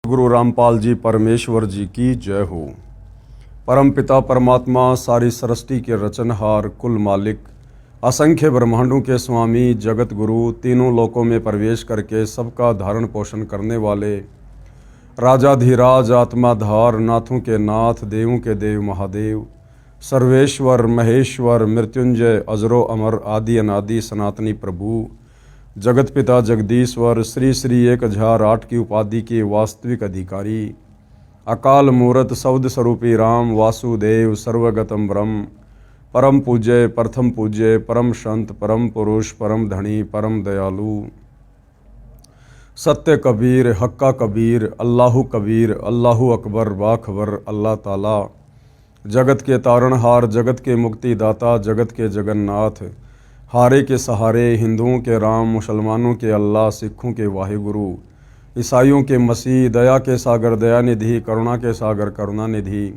गुरु रामपाल जी परमेश्वर जी की जय हो। परम पिता परमात्मा सारी सृष्टि के रचनहार, कुल मालिक, असंख्य ब्रह्मांडों के स्वामी, जगत गुरु, तीनों लोकों में प्रवेश करके सबका धारण पोषण करने वाले राजाधिराज, आत्माधार, नाथों के नाथ, देवों के देव महादेव, सर्वेश्वर महेश्वर, मृत्युंजय, अजरो अमर, आदि अनादि सनातनी प्रभु, जगत पिता जगदीश्वर, श्री श्री 1008 की उपाधि के वास्तविक अधिकारी, अकाल मूरत शब्द स्वरूपी राम वासुदेव, सर्वगतम ब्रह्म, परम पूज्य, प्रथम पूज्य, परम संत, परम पुरुष, परम धनी, परम दयालु, सत्य कबीर, हक्का कबीर, अल्लाहु कबीर, अल्लाहु अकबर, बाखबर, अल्लाह ताला, जगत के तारणहार, जगत के मुक्तिदाता, जगत के जगन्नाथ, हारे के सहारे, हिंदुओं के राम, मुसलमानों के अल्लाह, सिखों के वाहिगुरु, ईसाइयों के मसीह, दया के सागर दयानिधि, करुणा के सागर करुणानिधि,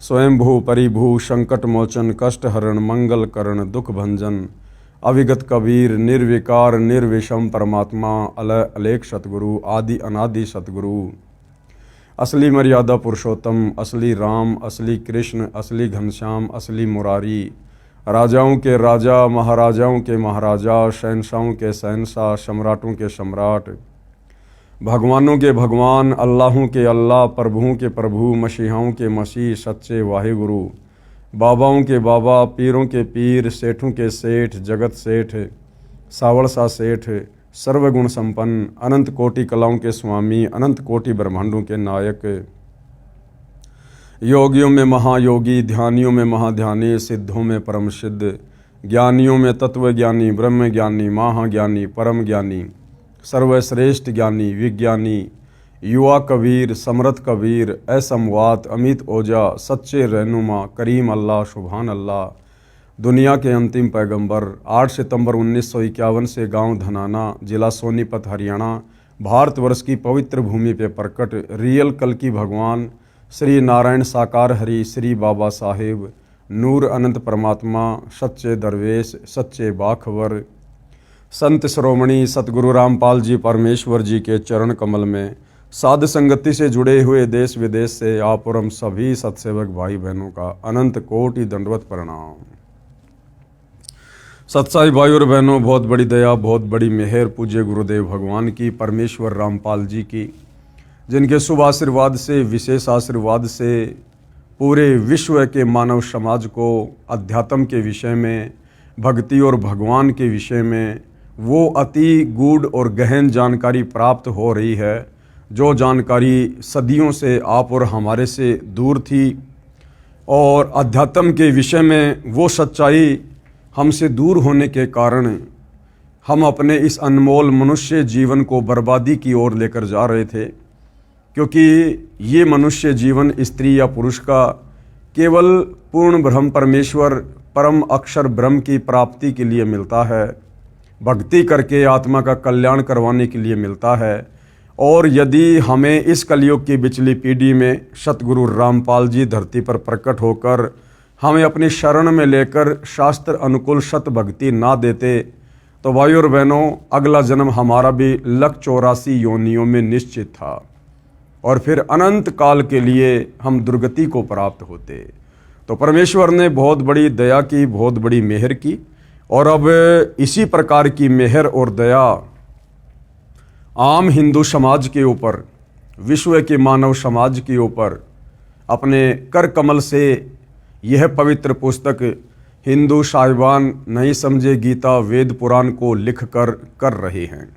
स्वयंभू परिभू, संकट मोचन, कष्ट हरण, मंगल करण, दुख भंजन, अविगत कबीर, निर्विकार निर्विषम परमात्मा, अलय अलेख सतगुरु, आदि अनादि सतगुरु, असली मर्यादा पुरुषोत्तम, असली राम, असली कृष्ण, असली घनश्याम, असली मुरारी, राजाओं के राजा, महाराजाओं के महाराजा, शहंशाहों के शहंशाह, सम्राटों के सम्राट, भगवानों के भगवान, अल्लाहों के अल्लाह, प्रभुओं के प्रभु, मसीहाओं के मसीह, सच्चे वाहिगुरु, बाबाओं के बाबा, पीरों के पीर, सेठों के सेठ, जगत सेठ, सावड़सा सेठ, सर्वगुण संपन्न, अनंत कोटि कलाओं के स्वामी, अनंत कोटि ब्रह्मांडों के नायक, योगियों में महायोगी, ध्यानियों में महाध्यानी, सिद्धों में परम सिद्ध, ज्ञानियों में तत्वज्ञानी, ब्रह्म ज्ञानी, महाज्ञानी, परम ज्ञानी, सर्वश्रेष्ठ ज्ञानी, विज्ञानी, युवा कबीर, समर्थ कबीर, असमवात, अमित ओजा, सच्चे रहनुमा, करीम अल्लाह, सुभान अल्लाह, दुनिया के अंतिम पैगंबर, 8 सितंबर 1951 से गांव धनाना, जिला सोनीपत, हरियाणा, भारतवर्ष की पवित्र भूमि पे प्रकट रियल कल की भगवान श्री नारायण साकार हरि, श्री बाबा साहेब, नूर अनंत परमात्मा, सच्चे दरवेश, सच्चे बाखबर, संत श्रोमणी सतगुरु रामपाल जी परमेश्वर जी के चरण कमल में साध संगति से जुड़े हुए देश विदेश से आप और हम सभी सत्सेवक भाई बहनों का अनंत कोटि दंडवत प्रणाम। सत्साई भाई और बहनों, बहुत बड़ी दया, बहुत बड़ी मेहर पूज्य गुरुदेव भगवान की, परमेश्वर रामपाल जी की, जिनके शुभ आशीर्वाद से, विशेष आशीर्वाद से पूरे विश्व के मानव समाज को अध्यात्म के विषय में, भक्ति और भगवान के विषय में वो अति गूढ़ और गहन जानकारी प्राप्त हो रही है, जो जानकारी सदियों से आप और हमारे से दूर थी, और अध्यात्म के विषय में वो सच्चाई हमसे दूर होने के कारण हम अपने इस अनमोल मनुष्य जीवन को बर्बादी की ओर लेकर जा रहे थे। क्योंकि ये मनुष्य जीवन स्त्री या पुरुष का केवल पूर्ण ब्रह्म परमेश्वर परम अक्षर ब्रह्म की प्राप्ति के लिए मिलता है, भक्ति करके आत्मा का कल्याण करवाने के लिए मिलता है। और यदि हमें इस कलयुग की बिचली पीढ़ी में सतगुरु रामपाल जी धरती पर प्रकट होकर हमें अपनी शरण में लेकर शास्त्र अनुकूल सत भक्ति ना देते, तो भाई और बहनों, अगला जन्म हमारा भी 184 योनियों में निश्चित था और फिर अनंत काल के लिए हम दुर्गति को प्राप्त होते। तो परमेश्वर ने बहुत बड़ी दया की, बहुत बड़ी मेहर की, और अब इसी प्रकार की मेहर और दया आम हिंदू समाज के ऊपर, विश्व के मानव समाज के ऊपर अपने कर कमल से यह पवित्र पुस्तक हिंदू साहिबान नहीं समझे गीता वेद पुराण को लिख कर रहे हैं।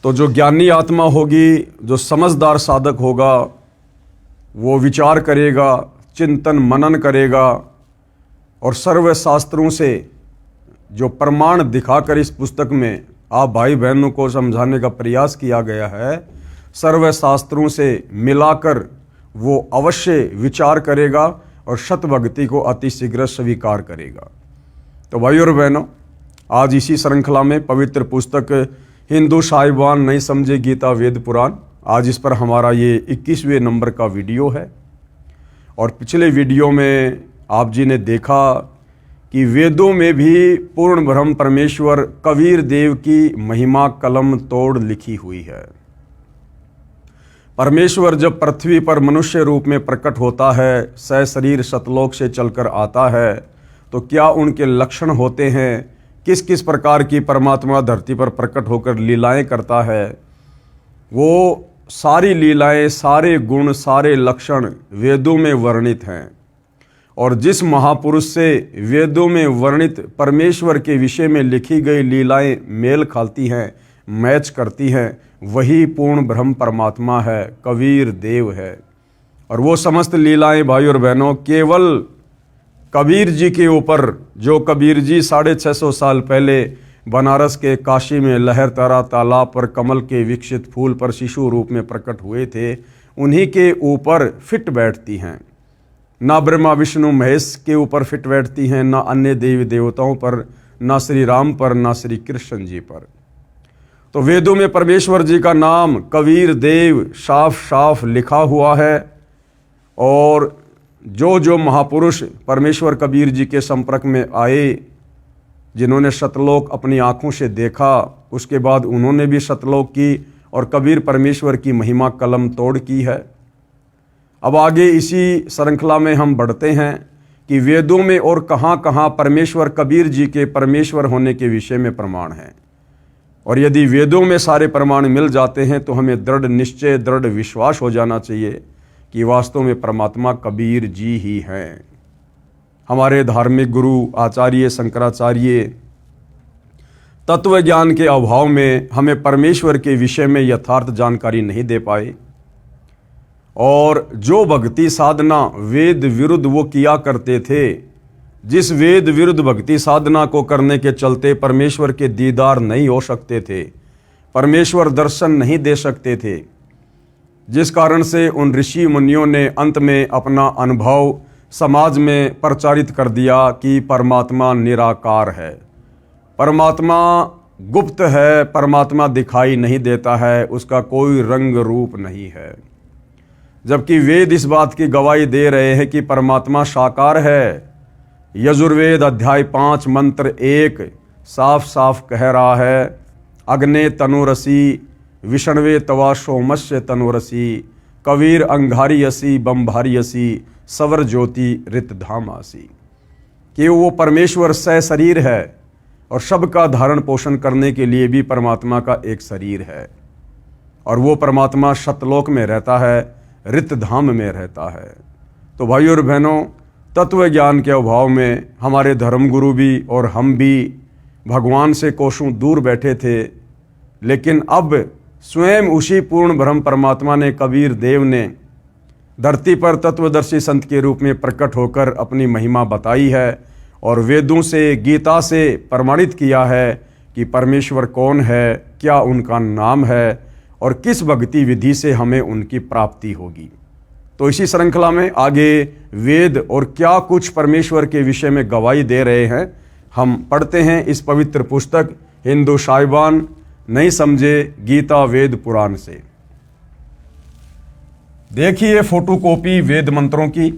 तो जो ज्ञानी आत्मा होगी, जो समझदार साधक होगा, वो विचार करेगा, चिंतन मनन करेगा, और सर्व शास्त्रों से जो प्रमाण दिखाकर इस पुस्तक में आप भाई बहनों को समझाने का प्रयास किया गया है, सर्व शास्त्रों से मिलाकर वो अवश्य विचार करेगा और सत भक्ति को अतिशीघ्र स्वीकार करेगा। तो भाई और बहनों, आज इसी श्रृंखला में पवित्र पुस्तक हिंदू साहिबान नहीं समझे गीता वेद पुराण, आज इस पर हमारा ये 21वें नंबर का वीडियो है। और पिछले वीडियो में आप जी ने देखा कि वेदों में भी पूर्ण ब्रह्म परमेश्वर कबीर देव की महिमा कलम तोड़ लिखी हुई है। परमेश्वर जब पृथ्वी पर मनुष्य रूप में प्रकट होता है, सशरीर सतलोक से चलकर आता है, तो क्या उनके लक्षण होते हैं? किस किस प्रकार की परमात्मा धरती पर प्रकट होकर लीलाएं करता है? वो सारी लीलाएं, सारे गुण, सारे लक्षण वेदों में वर्णित हैं। और जिस महापुरुष से वेदों में वर्णित परमेश्वर के विषय में लिखी गई लीलाएं मेल खाती हैं, मैच करती हैं, वही पूर्ण ब्रह्म परमात्मा है, कबीर देव है। और वो समस्त लीलाएं भाई और बहनों केवल कबीर जी के ऊपर, जो कबीर जी 650 साल पहले बनारस के काशी में लहरतरा तालाब पर कमल के विकसित फूल पर शिशु रूप में प्रकट हुए थे, उन्हीं के ऊपर फिट बैठती हैं। ना ब्रह्मा विष्णु महेश के ऊपर फिट बैठती हैं, ना अन्य देवी देवताओं पर, ना श्री राम पर, ना श्री कृष्ण जी पर। तो वेदों में परमेश्वर जी का नाम कबीर देव साफ साफ लिखा हुआ है। और जो जो महापुरुष परमेश्वर कबीर जी के संपर्क में आए, जिन्होंने सतलोक अपनी आंखों से देखा, उसके बाद उन्होंने भी सतलोक की और कबीर परमेश्वर की महिमा कलम तोड़ की है। अब आगे इसी श्रृंखला में हम बढ़ते हैं कि वेदों में और कहाँ कहाँ परमेश्वर कबीर जी के परमेश्वर होने के विषय में प्रमाण हैं। और यदि वेदों में सारे प्रमाण मिल जाते हैं तो हमें दृढ़ निश्चय, दृढ़ विश्वास हो जाना चाहिए कि वास्तव में परमात्मा कबीर जी ही हैं। हमारे धार्मिक गुरु आचार्य शंकराचार्य तत्व ज्ञान के अभाव में हमें परमेश्वर के विषय में यथार्थ जानकारी नहीं दे पाए। और जो भक्ति साधना वेद विरुद्ध वो किया करते थे, जिस वेद विरुद्ध भक्ति साधना को करने के चलते परमेश्वर के दीदार नहीं हो सकते थे, परमेश्वर दर्शन नहीं दे सकते थे, जिस कारण से उन ऋषि मुनियों ने अंत में अपना अनुभव समाज में प्रचारित कर दिया कि परमात्मा निराकार है, परमात्मा गुप्त है, परमात्मा दिखाई नहीं देता है, उसका कोई रंग रूप नहीं है। जबकि वेद इस बात की गवाही दे रहे हैं कि परमात्मा साकार है। यजुर्वेद अध्याय 5 मंत्र 1 साफ साफ कह रहा है, अग्ने तनुरसी विष्णवे तवा सोमस्य तनुरसी कबीर अंगारियसी बम्भारियसी सवर ज्योति रितधामासी, कि वो परमेश्वर सशरीर है और सबका धारण पोषण करने के लिए भी परमात्मा का एक शरीर है। और वो परमात्मा सतलोक में रहता है, रितधाम में रहता है। तो भाइयों और बहनों, तत्व ज्ञान के अभाव में हमारे धर्मगुरु भी और हम भी भगवान से कोसों दूर बैठे थे। लेकिन अब स्वयं उसी पूर्ण ब्रह्म परमात्मा ने, कबीर देव ने धरती पर तत्वदर्शी संत के रूप में प्रकट होकर अपनी महिमा बताई है और वेदों से, गीता से प्रमाणित किया है कि परमेश्वर कौन है, क्या उनका नाम है और किस भक्ति विधि से हमें उनकी प्राप्ति होगी। तो इसी श्रृंखला में आगे वेद और क्या कुछ परमेश्वर के विषय में गवाही दे रहे हैं, हम पढ़ते हैं इस पवित्र पुस्तक हिंदू साहिबान नहीं समझे गीता वेद पुराण से। देखिए फोटोकॉपी वेद मंत्रों की।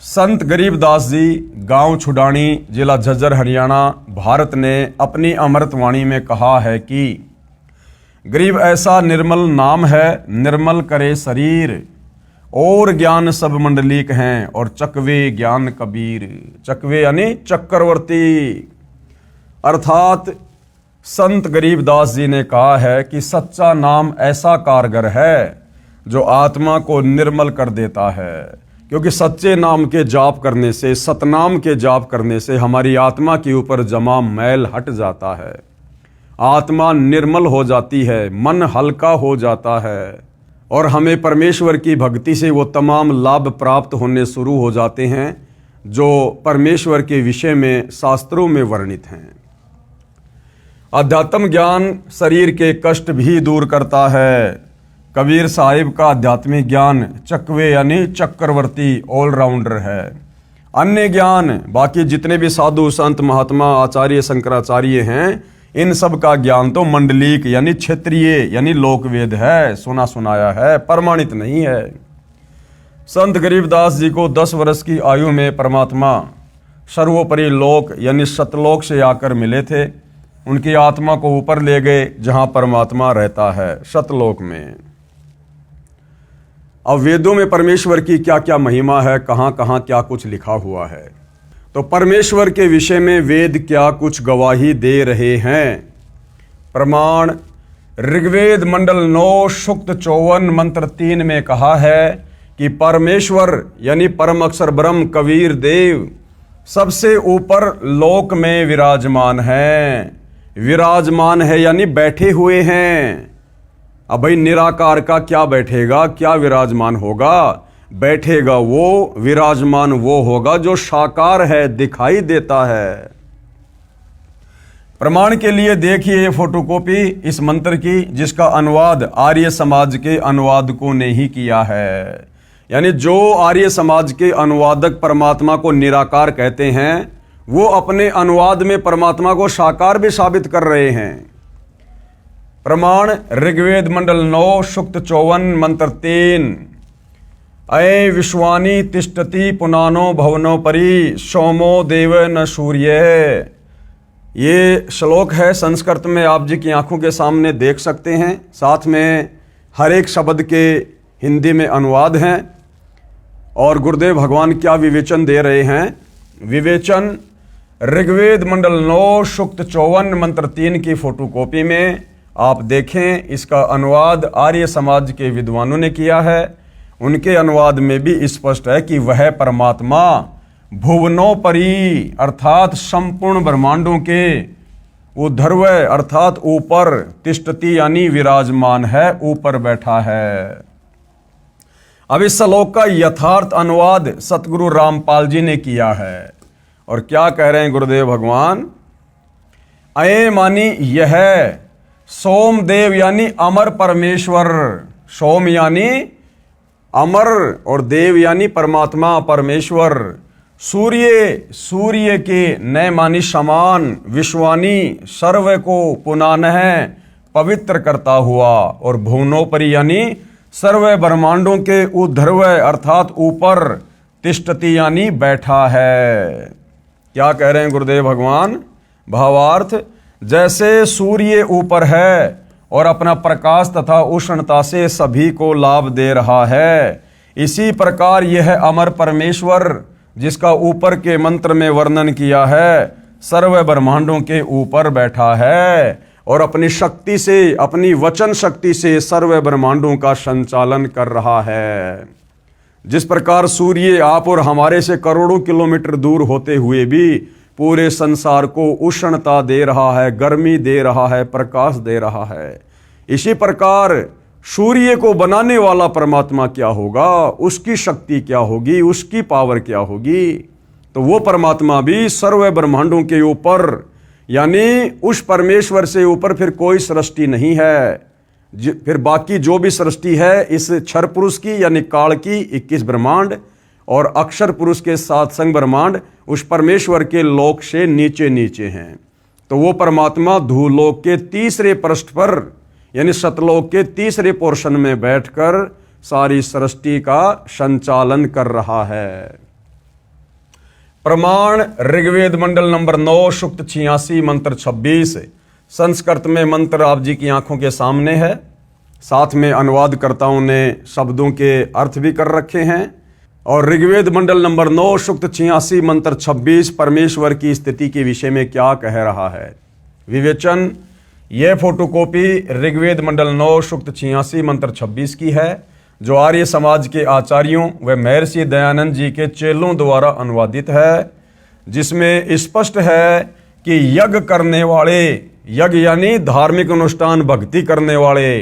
संत गरीबदास जी, गांव छुडानी, जिला झज्जर, हरियाणा, भारत ने अपनी अमृतवाणी में कहा है कि गरीब ऐसा निर्मल नाम है, निर्मल करे शरीर, और ज्ञान सब मंडलीक हैं, और चकवे ज्ञान कबीर। चकवे यानी चक्रवर्ती। अर्थात संत गरीबदास जी ने कहा है कि सच्चा नाम ऐसा कारगर है जो आत्मा को निर्मल कर देता है, क्योंकि सच्चे नाम के जाप करने से, सतनाम के जाप करने से हमारी आत्मा के ऊपर जमा मैल हट जाता है, आत्मा निर्मल हो जाती है, मन हल्का हो जाता है और हमें परमेश्वर की भक्ति से वो तमाम लाभ प्राप्त होने शुरू हो जाते हैं जो परमेश्वर के विषय में शास्त्रों में वर्णित हैं। अध्यात्म ज्ञान शरीर के कष्ट भी दूर करता है। कबीर साहिब का आध्यात्मिक ज्ञान चकवे यानी चक्रवर्ती, ऑलराउंडर है। अन्य ज्ञान, बाकी जितने भी साधु संत महात्मा आचार्य शंकराचार्य हैं, इन सब का ज्ञान तो मंडलीक यानी क्षेत्रीय यानी लोकवेद है, सुना सुनाया है, प्रमाणित नहीं है। संत गरीबदास जी को 10 वर्ष की आयु में परमात्मा सर्वोपरि लोक यानी सतलोक से आकर मिले थे। उनकी आत्मा को ऊपर ले गए जहां परमात्मा रहता है, सतलोक में। अब वेदों में परमेश्वर की क्या क्या महिमा है, कहाँ कहाँ क्या कुछ लिखा हुआ है। तो परमेश्वर के विषय में वेद क्या कुछ गवाही दे रहे हैं। प्रमाण ऋग्वेद मंडल 9 सूक्त 54 मंत्र 3 में कहा है कि परमेश्वर यानी परम अक्षर ब्रह्म कबीर देव सबसे ऊपर लोक में विराजमान है। विराजमान है यानी बैठे हुए हैं। अब भाई निराकार का क्या बैठेगा, क्या विराजमान होगा? बैठेगा वो, विराजमान वो होगा जो साकार है, दिखाई देता है। प्रमाण के लिए देखिए ये फोटोकॉपी इस मंत्र की, जिसका अनुवाद आर्य समाज के अनुवादकों ने ही किया है। यानी जो आर्य समाज के अनुवादक परमात्मा को निराकार कहते हैं, वो अपने अनुवाद में परमात्मा को साकार भी साबित कर रहे हैं। प्रमाण ऋग्वेद मंडल 9 सूक्त 54 मंत्र 3 अये विश्वानि तिष्ठति पुनानो भवनो परि सोमो देव न सूर्य। ये श्लोक है संस्कृत में, आप जी की आंखों के सामने देख सकते हैं। साथ में हर एक शब्द के हिंदी में अनुवाद हैं। और गुरुदेव भगवान क्या विवेचन दे रहे हैं। विवेचन ऋग्वेद मंडल 9 सूक्त 54 मंत्र 3 की फोटोकॉपी में आप देखें। इसका अनुवाद आर्य समाज के विद्वानों ने किया है। उनके अनुवाद में भी स्पष्ट है कि वह परमात्मा भुवनोपरि अर्थात संपूर्ण ब्रह्मांडों के ऊर्ध्व अर्थात ऊपर, तिष्ठति यानी विराजमान है, ऊपर बैठा है। अब इस श्लोक का यथार्थ अनुवाद सतगुरु रामपाल जी ने किया है। और क्या कह रहे हैं गुरुदेव भगवान। अये मानी यह सोमदेव यानी अमर परमेश्वर। सोम यानी अमर और देव यानी परमात्मा परमेश्वर। सूर्य के नए मानी समान, विश्वानी सर्व को पुनः पवित्र करता हुआ, और भुवनोपरि यानी सर्व ब्रह्मांडों के ऊर्ध्व अर्थात ऊपर, तिष्ठति यानी बैठा है। क्या कह रहे हैं गुरुदेव भगवान। भावार्थ जैसे सूर्य ऊपर है और अपना प्रकाश तथा उष्णता से सभी को लाभ दे रहा है, इसी प्रकार यह अमर परमेश्वर जिसका ऊपर के मंत्र में वर्णन किया है, सर्व ब्रह्मांडों के ऊपर बैठा है और अपनी शक्ति से, अपनी वचन शक्ति से सर्व ब्रह्मांडों का संचालन कर रहा है। जिस प्रकार सूर्य आप और हमारे से करोड़ों किलोमीटर दूर होते हुए भी पूरे संसार को उष्णता दे रहा है, गर्मी दे रहा है, प्रकाश दे रहा है, इसी प्रकार सूर्य को बनाने वाला परमात्मा क्या होगा, उसकी शक्ति क्या होगी, उसकी पावर क्या होगी। तो वो परमात्मा भी सर्व ब्रह्मांडों के ऊपर, यानी उस परमेश्वर से ऊपर फिर कोई सृष्टि नहीं है। फिर बाकी जो भी सृष्टि है इस क्षर पुरुष की यानी काल की 21 ब्रह्मांड और अक्षर पुरुष के 7 संग ब्रह्मांड उस परमेश्वर के लोक से नीचे नीचे हैं। तो वो परमात्मा धूलोक के तीसरे पृष्ठ पर यानी सतलोक के तीसरे पोर्शन में बैठकर सारी सृष्टि का संचालन कर रहा है। प्रमाण ऋग्वेद मंडल नंबर 9 सूक्त 86 मंत्र 26। संस्कृत में मंत्र आप जी की आंखों के सामने है। साथ में अनुवादकर्ताओं ने शब्दों के अर्थ भी कर रखे हैं। और ऋग्वेद मंडल नंबर 9 सूक्त 86 मंत्र 26 परमेश्वर की स्थिति के विषय में क्या कह रहा है। विवेचन यह फोटोकॉपी ऋग्वेद मंडल 9 सूक्त 86 मंत्र 26 की है, जो आर्य समाज के आचार्यों व महर्षि दयानंद जी के चेलों द्वारा अनुवादित है, जिसमें स्पष्ट है कि यज्ञ करने वाले, यज्ञ यानी धार्मिक अनुष्ठान भक्ति करने वाले,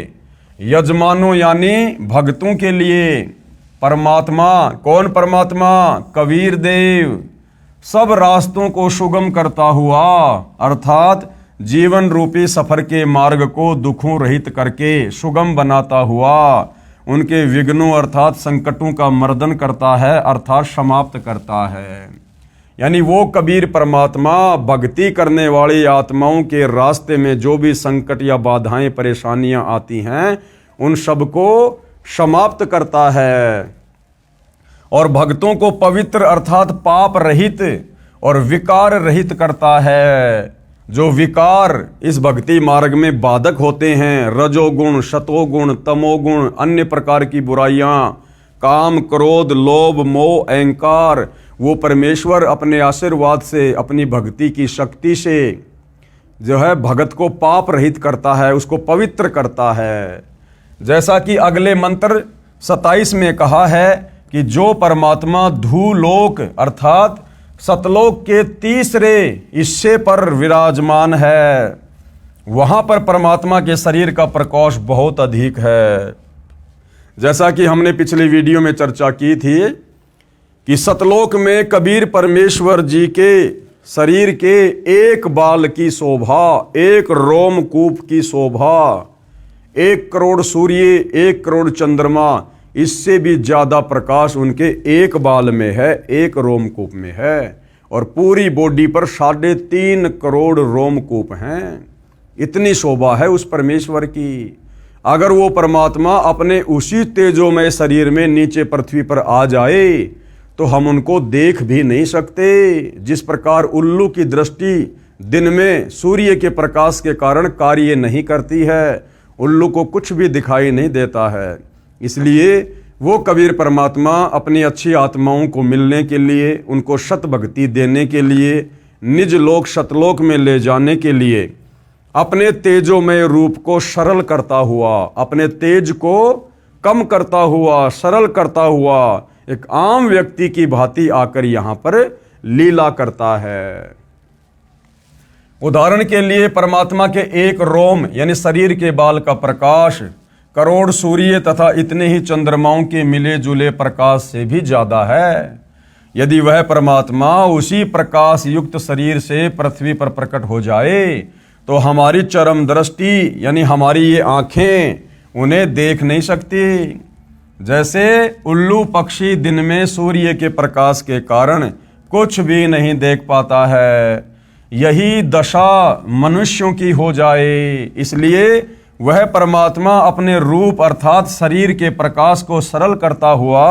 यजमानों यानी भक्तों के लिए परमात्मा, कौन परमात्मा, कबीर देव, सब रास्तों को सुगम करता हुआ अर्थात जीवन रूपी सफर के मार्ग को दुखों रहित करके सुगम बनाता हुआ उनके विघ्नों अर्थात संकटों का मर्दन करता है अर्थात समाप्त करता है। यानी वो कबीर परमात्मा भक्ति करने वाली आत्माओं के रास्ते में जो भी संकट या बाधाएं परेशानियां आती हैं उन सबको समाप्त करता है और भक्तों को पवित्र अर्थात पाप रहित और विकार रहित करता है। जो विकार इस भक्ति मार्ग में बाधक होते हैं, रजोगुण, सतोगुण, तमोगुण, अन्य प्रकार की बुराइयां, काम, क्रोध, लोभ, मोह, अहंकार, वो परमेश्वर अपने आशीर्वाद से, अपनी भक्ति की शक्ति से जो है भगत को पाप रहित करता है, उसको पवित्र करता है। जैसा कि अगले मंत्र 27 में कहा है कि जो परमात्मा धूलोक अर्थात सतलोक के तीसरे हिस्से पर विराजमान है, वहां पर परमात्मा के शरीर का प्रकाश बहुत अधिक है। जैसा कि हमने पिछले वीडियो में चर्चा की थी कि सतलोक में कबीर परमेश्वर जी के शरीर के एक बाल की शोभा, एक रोमकूप की शोभा, 1 करोड़ सूर्य, 1 करोड़ चंद्रमा, इससे भी ज्यादा प्रकाश उनके एक बाल में है, एक रोमकूप में है। और पूरी बॉडी पर 3.5 करोड़ रोमकूप हैं। इतनी शोभा है उस परमेश्वर की। अगर वो परमात्मा अपने उसी तेजोमय शरीर में नीचे पृथ्वी पर आ जाए तो हम उनको देख भी नहीं सकते। जिस प्रकार उल्लू की दृष्टि दिन में सूर्य के प्रकाश के कारण कार्य नहीं करती है, उल्लू को कुछ भी दिखाई नहीं देता है। इसलिए वो कबीर परमात्मा अपनी अच्छी आत्माओं को मिलने के लिए, उनको शत भक्ति देने के लिए, निज लोक शतलोक में ले जाने के लिए अपने तेजोमय रूप को सरल करता हुआ, अपने तेज को कम करता हुआ, सरल करता हुआ एक आम व्यक्ति की भांति आकर यहां पर लीला करता है। उदाहरण के लिए परमात्मा के एक रोम यानी शरीर के बाल का प्रकाश करोड़ सूर्य तथा इतने ही चंद्रमाओं के मिले जुले प्रकाश से भी ज्यादा है। यदि वह परमात्मा उसी प्रकाश युक्त शरीर से पृथ्वी पर प्रकट हो जाए तो हमारी चरम दृष्टि यानी हमारी ये आंखें उन्हें देख नहीं सकती। जैसे उल्लू पक्षी दिन में सूर्य के प्रकाश के कारण कुछ भी नहीं देख पाता है, यही दशा मनुष्यों की हो जाए। इसलिए वह परमात्मा अपने रूप अर्थात शरीर के प्रकाश को सरल करता हुआ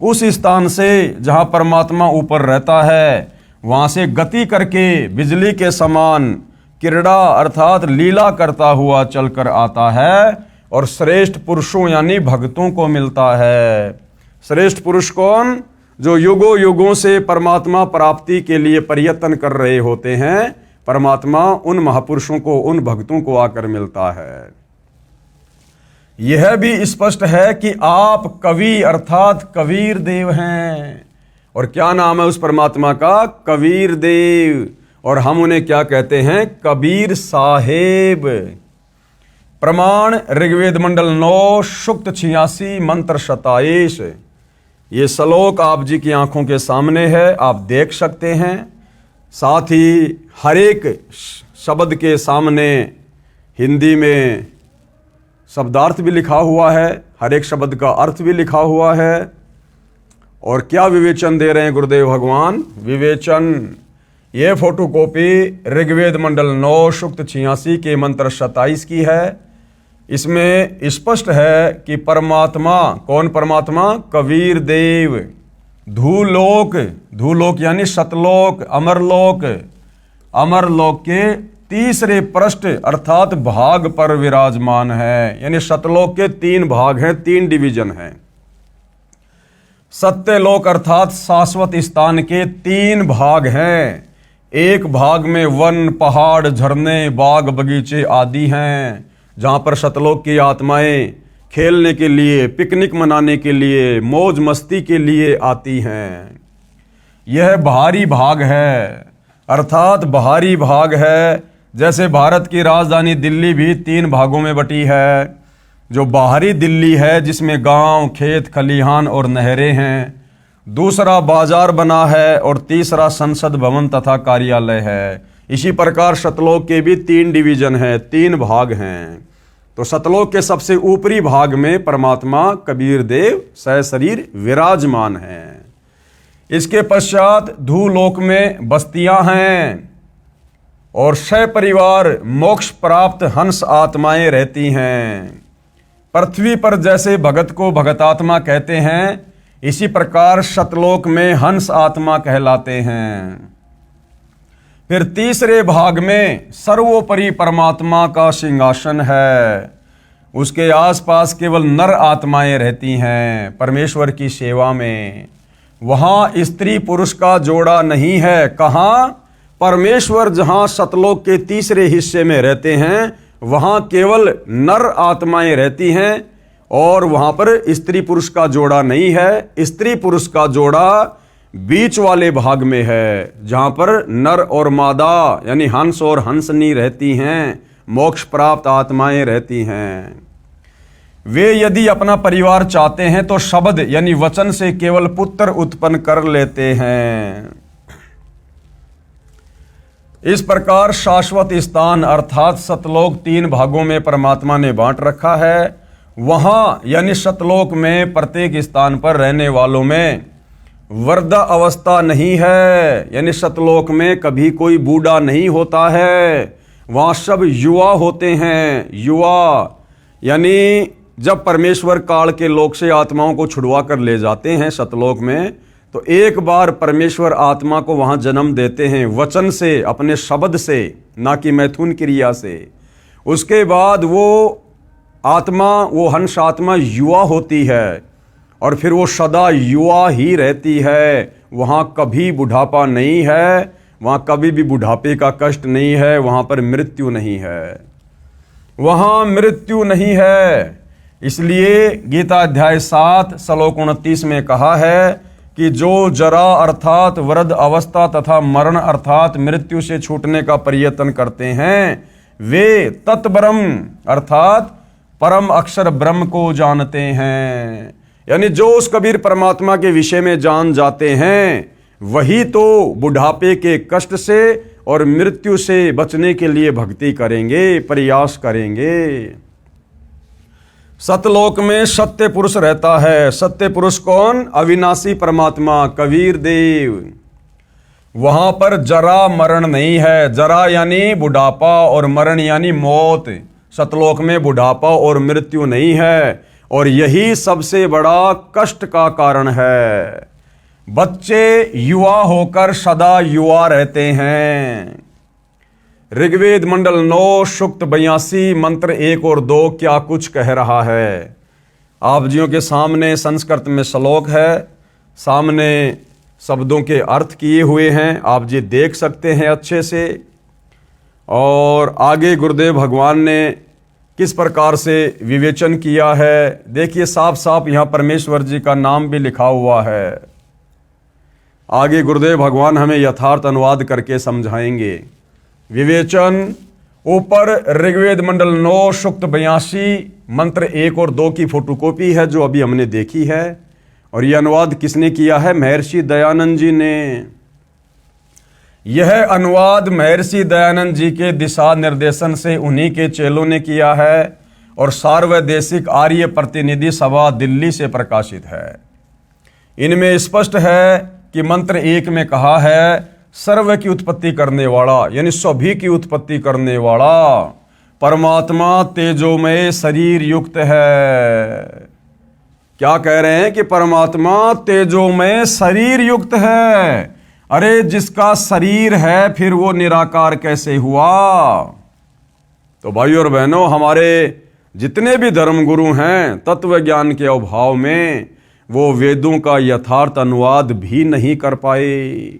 उस स्थान से जहां परमात्मा ऊपर रहता है, वहां से गति करके बिजली के समान क्रीड़ा अर्थात लीला करता हुआ चलकर आता है और श्रेष्ठ पुरुषों यानी भक्तों को मिलता है। श्रेष्ठ पुरुष कौन? जो युगों युगों से परमात्मा प्राप्ति के लिए प्रयत्न कर रहे होते हैं। परमात्मा उन महापुरुषों को, उन भक्तों को आकर मिलता है। यह भी स्पष्ट है कि आप कवि अर्थात कबीर देव हैं। और क्या नाम है उस परमात्मा का? कबीर देव। और हम उन्हें क्या कहते हैं? कबीर साहेब। प्रमाण ऋग्वेद मंडल 9 सूक्त 86 मंत्र 27। ये श्लोक आप जी की आंखों के सामने है, आप देख सकते हैं। साथ ही हर एक शब्द के सामने हिंदी में शब्दार्थ भी लिखा हुआ है, हर एक शब्द का अर्थ भी लिखा हुआ है। और क्या विवेचन दे रहे हैं गुरुदेव भगवान? विवेचन ये फोटोकॉपी ऋग्वेद मंडल 9 सूक्त 86 के मंत्र 27 की है। इसमें स्पष्ट है कि परमात्मा कौन? परमात्मा कबीर देव धूलोक, धूलोक यानी सतलोक, अमरलोक, अमरलोक के तीसरे पृष्ठ अर्थात भाग पर विराजमान है। यानी सतलोक के 3 भाग हैं, 3 डिवीजन हैं। सत्यलोक अर्थात शाश्वत स्थान के 3 भाग हैं। एक भाग में वन, पहाड़, झरने, बाग, बगीचे आदि हैं, जहां पर सतलोक की आत्माएं खेलने के लिए, पिकनिक मनाने के लिए, मौज मस्ती के लिए आती हैं। यह बाहरी भाग है अर्थात बाहरी भाग है। जैसे भारत की राजधानी दिल्ली भी 3 भागों में बटी है। जो बाहरी दिल्ली है जिसमें गांव, खेत, खलिहान और नहरें हैं, दूसरा बाजार बना है और तीसरा संसद भवन तथा कार्यालय है। इसी प्रकार सतलोक के भी 3 डिवीजन हैं, 3 भाग हैं। तो सतलोक के सबसे ऊपरी भाग में परमात्मा कबीर देव सहशरीर विराजमान हैं। इसके पश्चात धूलोक में बस्तियां हैं और सपरिवार मोक्ष प्राप्त हंस आत्माएं रहती हैं। पृथ्वी पर जैसे भगत को भगतात्मा कहते हैं, इसी प्रकार सतलोक में हंस आत्मा कहलाते हैं। फिर तीसरे भाग में सर्वोपरि परमात्मा का सिंहासन है। उसके आसपास केवल नर आत्माएं रहती हैं परमेश्वर की सेवा में। वहाँ स्त्री पुरुष का जोड़ा नहीं है। कहाँ? परमेश्वर जहाँ सतलोक के तीसरे हिस्से में रहते हैं वहाँ केवल नर आत्माएं रहती हैं और वहाँ पर स्त्री पुरुष का जोड़ा नहीं है। स्त्री पुरुष का जोड़ा बीच वाले भाग में है जहाँ पर नर और मादा यानी हंस और हंसनी रहती हैं, मोक्ष प्राप्त आत्माएं रहती हैं। वे यदि अपना परिवार चाहते हैं तो शब्द यानी वचन से केवल पुत्र उत्पन्न कर लेते हैं। इस प्रकार शाश्वत स्थान अर्थात सतलोक 3 भागों में परमात्मा ने बांट रखा है। वहां यानी सतलोक में प्रत्येक स्थान पर रहने वालों में वृद्ध अवस्था नहीं है, यानी सतलोक में कभी कोई बूढ़ा नहीं होता है। वहां सब युवा होते हैं। युवा यानी जब परमेश्वर काल के लोक से आत्माओं को छुड़वा कर ले जाते हैं सतलोक में, तो एक बार परमेश्वर आत्मा को वहां जन्म देते हैं वचन से, अपने शब्द से, ना कि मैथुन क्रिया से। उसके बाद वो आत्मा, वो हंस आत्मा युवा होती है और फिर वो सदा युवा ही रहती है। वहाँ कभी बुढ़ापा नहीं है, वहाँ कभी भी बुढ़ापे का कष्ट नहीं है, वहाँ पर मृत्यु नहीं है, वहाँ मृत्यु नहीं है। इसलिए गीता अध्याय 7 श्लोक 29 में कहा है कि जो जरा अर्थात वृद्ध अवस्था तथा मरण अर्थात मृत्यु से छूटने का प्रयत्न करते हैं वे तत्ब्रह्म अर्थात परम अक्षर ब्रह्म को जानते हैं। यानी जो उस कबीर परमात्मा के विषय में जान जाते हैं वही तो बुढ़ापे के कष्ट से और मृत्यु से बचने के लिए भक्ति करेंगे, प्रयास करेंगे। सतलोक में सत्य पुरुष रहता है। सत्य पुरुष कौन? अविनाशी परमात्मा कबीर देव। वहां पर जरा मरण नहीं है। जरा यानी बुढ़ापा और मरण यानी मौत। सतलोक में बुढ़ापा और मृत्यु नहीं है और यही सबसे बड़ा कष्ट का कारण है। बच्चे युवा होकर सदा युवा रहते हैं। ऋग्वेद मंडल 9 सूक्त 82 मंत्र 1 और 2 क्या कुछ कह रहा है। आप जियों के सामने संस्कृत में श्लोक है, सामने शब्दों के अर्थ किए हुए हैं, आप जी देख सकते हैं अच्छे से। और आगे गुरुदेव भगवान ने किस प्रकार से विवेचन किया है देखिए, साफ साफ यहाँ परमेश्वर जी का नाम भी लिखा हुआ है। आगे गुरुदेव भगवान हमें यथार्थ अनुवाद करके समझाएंगे। विवेचन ऊपर ऋग्वेद मंडल 9 सूक्त 82 मंत्र 1 और 2 की फोटोकॉपी है जो अभी हमने देखी है। और यह अनुवाद किसने किया है? महर्षि दयानंद जी ने। यह अनुवाद महर्षि दयानंद जी के दिशा निर्देशन से उन्हीं के चेलों ने किया है और सार्वदेशिक आर्य प्रतिनिधि सभा दिल्ली से प्रकाशित है। इनमें स्पष्ट है कि मंत्र 1 में कहा है सर्व की उत्पत्ति करने वाला यानी सभी की उत्पत्ति करने वाला परमात्मा तेजोमय शरीर युक्त है। क्या कह रहे हैं कि परमात्मा तेजोमय शरीर युक्त है। अरे जिसका शरीर है फिर वो निराकार कैसे हुआ? तो भाइयों और बहनों, हमारे जितने भी धर्मगुरु हैं तत्व ज्ञान के अभाव में वो वेदों का यथार्थ अनुवाद भी नहीं कर पाए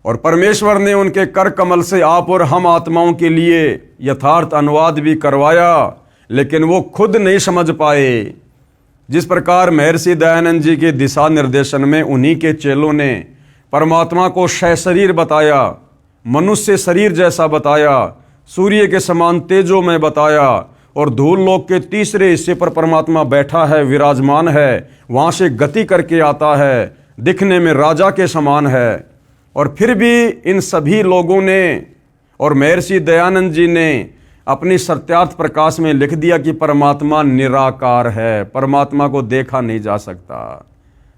और परमेश्वर ने उनके कर कमल से आप और हम आत्माओं के लिए यथार्थ अनुवाद भी करवाया, लेकिन वो खुद नहीं समझ पाए। जिस प्रकार महर्षि दयानंद जी के दिशा निर्देशन में उन्हीं के चेलों ने परमात्मा को शरीर बताया, मनुष्य शरीर जैसा बताया, सूर्य के समान तेजो में बताया और धूल लोक के तीसरे हिस्से पर परमात्मा बैठा है, विराजमान है, वहाँ से गति करके आता है, दिखने में राजा के समान है। और फिर भी इन सभी लोगों ने और महर्षि दयानंद जी ने अपनी सत्यार्थ प्रकाश में लिख दिया कि परमात्मा निराकार है, परमात्मा को देखा नहीं जा सकता।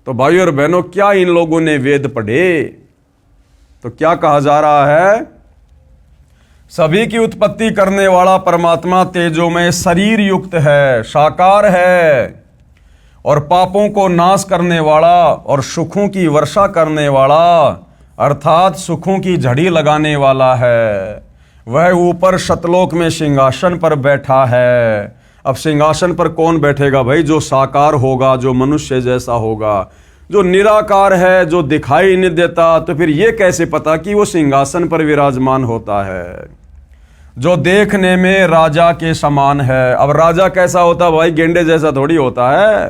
तो भाइयों और बहनों, क्या इन लोगों ने वेद पढ़े? तो क्या कहा जा रहा है? सभी की उत्पत्ति करने वाला परमात्मा तेजोमय शरीर युक्त है, साकार है और पापों को नाश करने वाला और सुखों की वर्षा करने वाला अर्थात सुखों की झड़ी लगाने वाला है। वह ऊपर सतलोक में सिंहासन पर बैठा है। अब सिंहासन पर कौन बैठेगा भाई? जो साकार होगा, जो मनुष्य जैसा होगा, जो निराकार है, जो दिखाई नहीं देता। तो फिर ये कैसे पता कि वो सिंहासन पर विराजमान होता है? जो देखने में राजा के समान है। अब राजा कैसा होता है भाई? गेंडे जैसा थोड़ी होता है।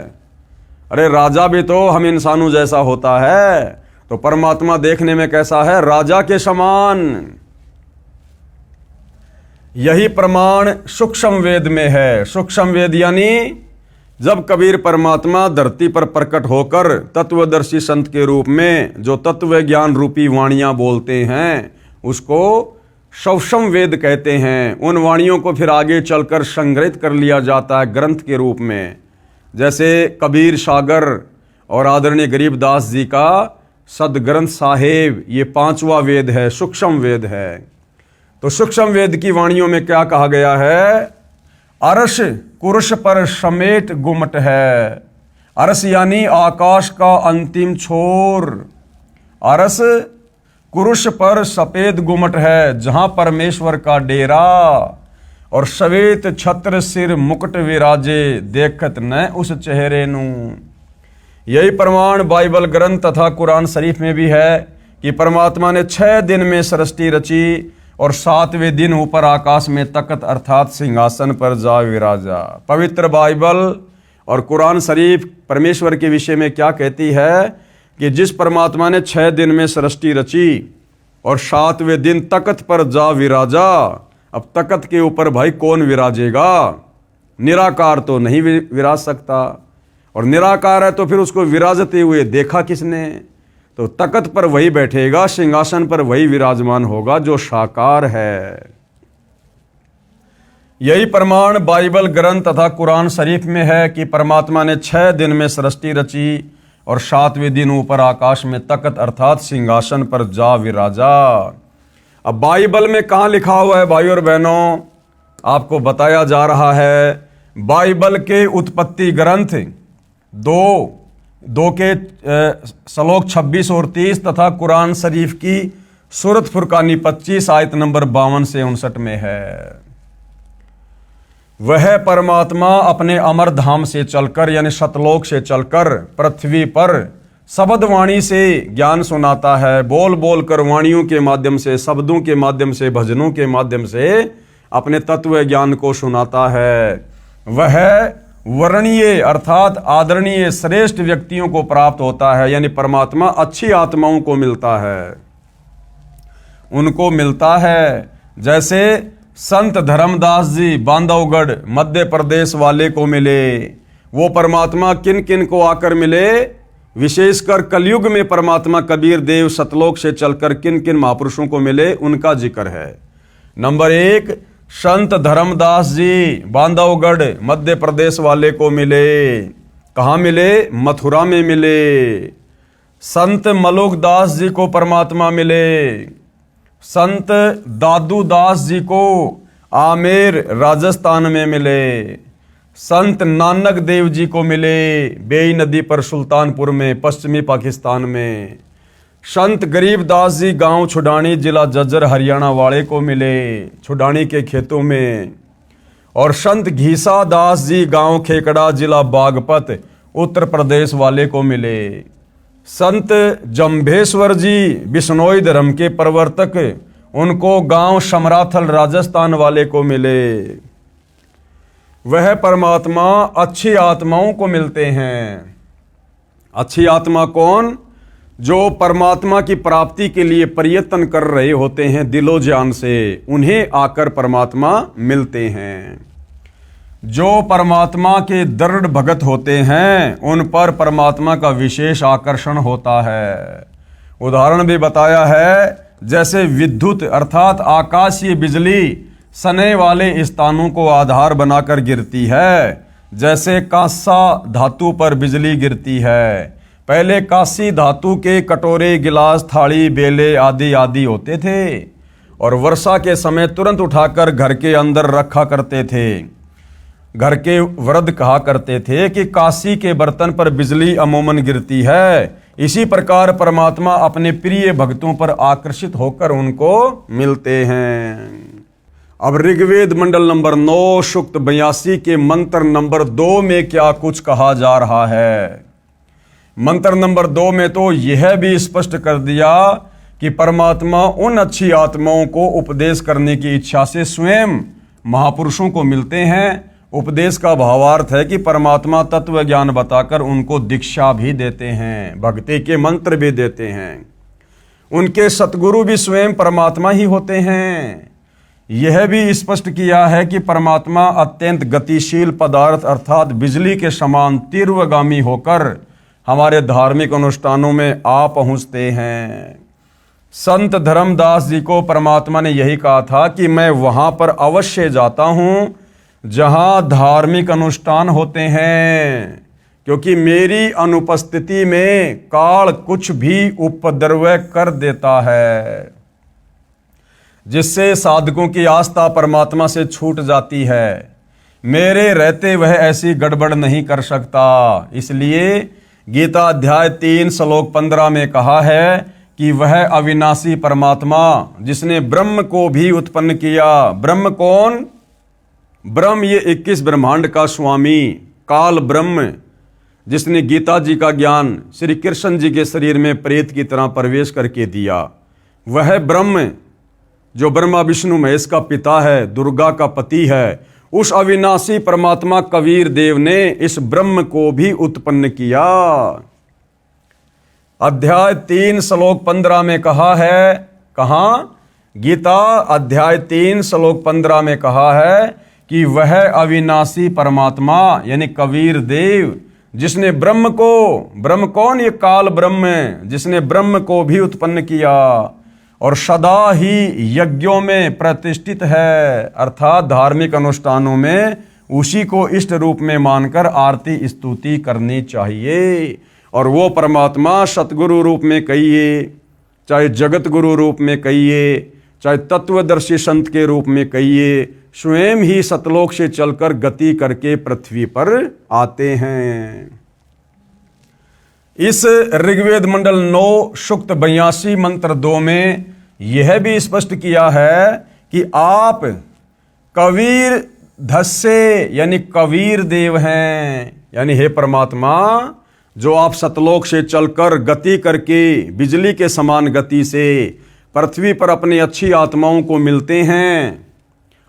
अरे राजा भी तो हम इंसानों जैसा होता है। तो परमात्मा देखने में कैसा है? राजा के समान। यही प्रमाण सूक्ष्म वेद में है। सूक्ष्म वेद यानी जब कबीर परमात्मा धरती पर प्रकट होकर तत्वदर्शी संत के रूप में जो तत्व ज्ञान रूपी वाणियां बोलते हैं, उसको सूक्ष्म वेद कहते हैं। उन वाणियों को फिर आगे चलकर संग्रहित कर लिया जाता है ग्रंथ के रूप में। जैसे कबीर सागर और आदरणीय गरीबदास जी का सदग्रंथ साहेब, ये 5वां वेद है, सूक्ष्म वेद है। तो सूक्ष्म वेद की वाणियों में क्या कहा गया है? अरस कुरुष पर समेट गुमट है। अरस यानी आकाश का अंतिम छोर। अरस कुरुष पर सफेद गुमट है, जहां परमेश्वर का डेरा। और श्वेत छत्र सिर मुकुट विराजे, देखत न उस चेहरे नू। यही प्रमाण बाइबल ग्रंथ तथा कुरान शरीफ में भी है कि परमात्मा ने 6 दिन में सृष्टि रची और 7वें दिन ऊपर आकाश में तख्त अर्थात सिंहासन पर जा विराजा। पवित्र बाइबल और कुरान शरीफ परमेश्वर के विषय में क्या कहती है कि जिस परमात्मा ने 6 दिन में सृष्टि रची और 7वें दिन तख्त पर जा विराजा। अब तख्त के ऊपर भाई कौन विराजेगा? निराकार तो नहीं विराज सकता, और निराकार है तो फिर उसको विराजते हुए देखा किसने? तो तख्त पर वही बैठेगा, सिंहासन पर वही विराजमान होगा जो साकार है। यही प्रमाण बाइबल ग्रंथ तथा कुरान शरीफ में है कि परमात्मा ने 6 दिन में सृष्टि रची और 7वें दिन ऊपर आकाश में तख्त अर्थात सिंहासन पर जा विराजा। अब बाइबल में कहाँ लिखा हुआ है भाई और बहनों? आपको बताया जा रहा है बाइबल के उत्पत्ति ग्रंथ 2 के श्लोक 26 और 30 तथा कुरान शरीफ की सूरत फुरकानी 25 आयत नंबर 52 से 59 में है। वह परमात्मा अपने अमर धाम से चलकर यानी सतलोक से चलकर पृथ्वी पर शब्द वाणी से ज्ञान सुनाता है। बोल बोल कर वाणियों के माध्यम से, शब्दों के माध्यम से, भजनों के माध्यम से अपने तत्व ज्ञान को सुनाता है। वह वर्णीय अर्थात आदरणीय श्रेष्ठ व्यक्तियों को प्राप्त होता है, यानी परमात्मा अच्छी आत्माओं को मिलता है, उनको मिलता है। जैसे संत धर्मदास जी बांधवगढ़ मध्य प्रदेश वाले को मिले। वो परमात्मा किन किन को आकर मिले? विशेषकर कलयुग में परमात्मा कबीर देव सतलोक से चलकर किन किन महापुरुषों को मिले, उनका जिक्र है। नंबर 1 संत धर्मदास जी बांधवगढ़ मध्य प्रदेश वाले को मिले। कहाँ मिले? मथुरा में मिले। संत मलुकदास जी को परमात्मा मिले। संत दादू दास जी को आमेर राजस्थान में मिले। संत नानक देव जी को मिले बेई नदी पर सुल्तानपुर में पश्चिमी पाकिस्तान में। संत गरीबदास जी गांव छुडानी जिला जज्जर हरियाणा वाले को मिले छुडानी के खेतों में। और संत घीसा दास जी गांव खेकड़ा जिला बागपत उत्तर प्रदेश वाले को मिले। संत जम्भेश्वर जी बिश्नोई धर्म के प्रवर्तक, उनको गांव समराथल राजस्थान वाले को मिले। वह परमात्मा अच्छी आत्माओं को मिलते हैं। अच्छी आत्मा कौन? जो परमात्मा की प्राप्ति के लिए प्रयत्न कर रहे होते हैं दिलो जान से, उन्हें आकर परमात्मा मिलते हैं। जो परमात्मा के दृढ़ भगत होते हैं उन पर परमात्मा का विशेष आकर्षण होता है। उदाहरण भी बताया है, जैसे विद्युत अर्थात आकाशीय बिजली सने वाले स्थानों को आधार बनाकर गिरती है। जैसे कांसा धातु पर बिजली गिरती है। पहले कांसी धातु के कटोरे, गिलास, थाली, बेले आदि आदि होते थे और वर्षा के समय तुरंत उठाकर घर के अंदर रखा करते थे। घर के वृद्ध कहा करते थे कि काशी के बर्तन पर बिजली अमूमन गिरती है। इसी प्रकार परमात्मा अपने प्रिय भक्तों पर आकर्षित होकर उनको मिलते हैं। अब ऋग्वेद मंडल नंबर 9 सूक्त 82 के मंत्र नंबर 2 में क्या कुछ कहा जा रहा है। मंत्र नंबर 2 में तो यह भी स्पष्ट कर दिया कि परमात्मा उन अच्छी आत्माओं को उपदेश करने की इच्छा से स्वयं महापुरुषों को मिलते हैं। उपदेश का भावार्थ है कि परमात्मा तत्व ज्ञान बताकर उनको दीक्षा भी देते हैं, भक्ति के मंत्र भी देते हैं। उनके सतगुरु भी स्वयं परमात्मा ही होते हैं। यह भी स्पष्ट किया है कि परमात्मा अत्यंत गतिशील पदार्थ अर्थात बिजली के समान तीव्रगामी होकर हमारे धार्मिक अनुष्ठानों में आ पहुंचते हैं। संत धर्मदास जी को परमात्मा ने यही कहा था कि मैं वहां पर अवश्य जाता हूं जहां धार्मिक अनुष्ठान होते हैं, क्योंकि मेरी अनुपस्थिति में काल कुछ भी उपद्रव कर देता है, जिससे साधकों की आस्था परमात्मा से छूट जाती है। मेरे रहते वह ऐसी गड़बड़ नहीं कर सकता। इसलिए गीता अध्याय 3 श्लोक 15 में कहा है कि वह अविनाशी परमात्मा जिसने ब्रह्म को भी उत्पन्न किया। ब्रह्म कौन? ब्रह्म ये 21 ब्रह्मांड का स्वामी काल ब्रह्म, जिसने गीता जी का ज्ञान श्री कृष्ण जी के शरीर में प्रेत की तरह प्रवेश करके दिया। वह ब्रह्म जो ब्रह्मा विष्णु महेश का पिता है, दुर्गा का पति है, उस अविनाशी परमात्मा कबीर देव ने इस ब्रह्म को भी उत्पन्न किया। अध्याय 3 श्लोक 15 में कहा है, कहाँ? गीता अध्याय 3 श्लोक 15 में कहा है कि वह अविनाशी परमात्मा यानी कबीर देव जिसने ब्रह्म को, ब्रह्म कौन? ये काल ब्रह्म, जिसने ब्रह्म को भी उत्पन्न किया और सदा ही यज्ञों में प्रतिष्ठित है, अर्थात धार्मिक अनुष्ठानों में उसी को इष्ट रूप में मानकर आरती स्तुति करनी चाहिए। और वो परमात्मा सतगुरु रूप में कहिए, चाहे जगत गुरु रूप में कहिए, चाहे तत्वदर्शी संत के रूप में कहिए, स्वयं ही सतलोक से चलकर गति करके पृथ्वी पर आते हैं। इस ऋग्वेद मंडल 9 सूक्त 82 मंत्र 2 में यह भी स्पष्ट किया है कि आप कबीर धस्से यानी कबीर देव हैं। यानी हे परमात्मा, जो आप सतलोक से चलकर गति करके बिजली के समान गति से पृथ्वी पर अपनी अच्छी आत्माओं को मिलते हैं,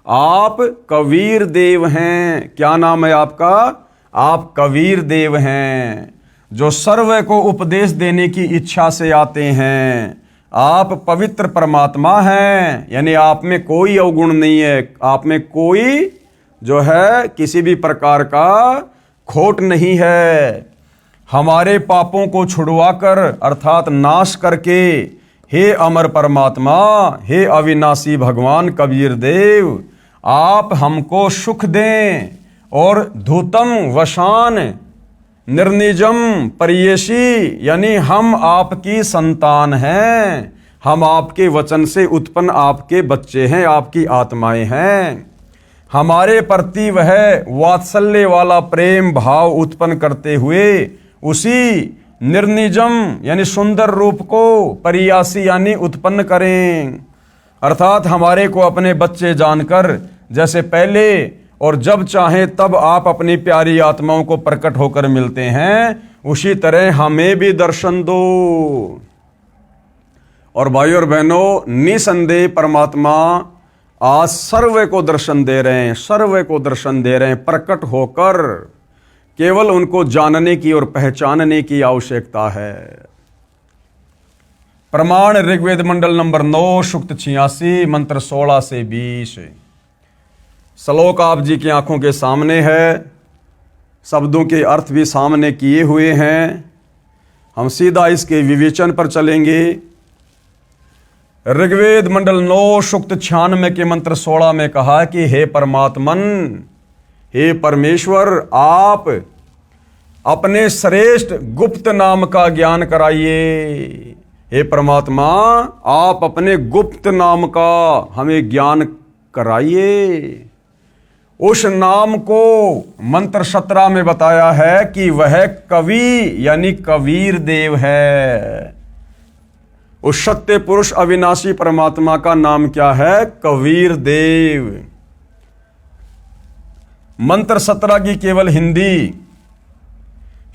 आप कबीर देव हैं। क्या नाम है आपका? आप कबीर देव हैं, जो सर्व को उपदेश देने की इच्छा से आते हैं। आप पवित्र परमात्मा हैं, यानी आप में कोई अवगुण नहीं है, आप में कोई जो है किसी भी प्रकार का खोट नहीं है। हमारे पापों को छुड़वाकर अर्थात नाश करके हे अमर परमात्मा, हे अविनाशी भगवान कबीर देव, आप हमको सुख दें और धूतम वशान निर्निजम परियेशी, यानी हम आपकी संतान हैं, हम आपके वचन से उत्पन्न आपके बच्चे हैं, आपकी आत्माएं हैं। हमारे प्रति वह वात्सल्य वाला प्रेम भाव उत्पन्न करते हुए उसी निर्निजम यानी सुंदर रूप को परियासी यानी उत्पन्न करें, अर्थात हमारे को अपने बच्चे जानकर जैसे पहले और जब चाहें तब आप अपनी प्यारी आत्माओं को प्रकट होकर मिलते हैं, उसी तरह हमें भी दर्शन दो। और भाइयों और बहनों, निसंदेह परमात्मा आज सर्व को दर्शन दे रहे हैं, सर्व को दर्शन दे रहे हैं प्रकट होकर। केवल उनको जानने की और पहचानने की आवश्यकता है। प्रमाण ऋग्वेद मंडल नंबर 9 सूक्त 86 मंत्र 16 से 20। श्लोक आप जी की आंखों के सामने है, शब्दों के अर्थ भी सामने किए हुए हैं। हम सीधा इसके विवेचन पर चलेंगे। ऋग्वेद मंडल 9 सूक्त 96 के मंत्र 16 में कहा कि हे परमात्मन, हे परमेश्वर, आप अपने श्रेष्ठ गुप्त नाम का ज्ञान कराइए। हे परमात्मा, आप अपने गुप्त नाम का हमें ज्ञान कराइए। उस नाम को मंत्र 17 में बताया है कि वह कवि यानी कबीर देव है। उस सत्य पुरुष अविनाशी परमात्मा का नाम क्या है? कबीर देव। मंत्र 17 की केवल हिंदी।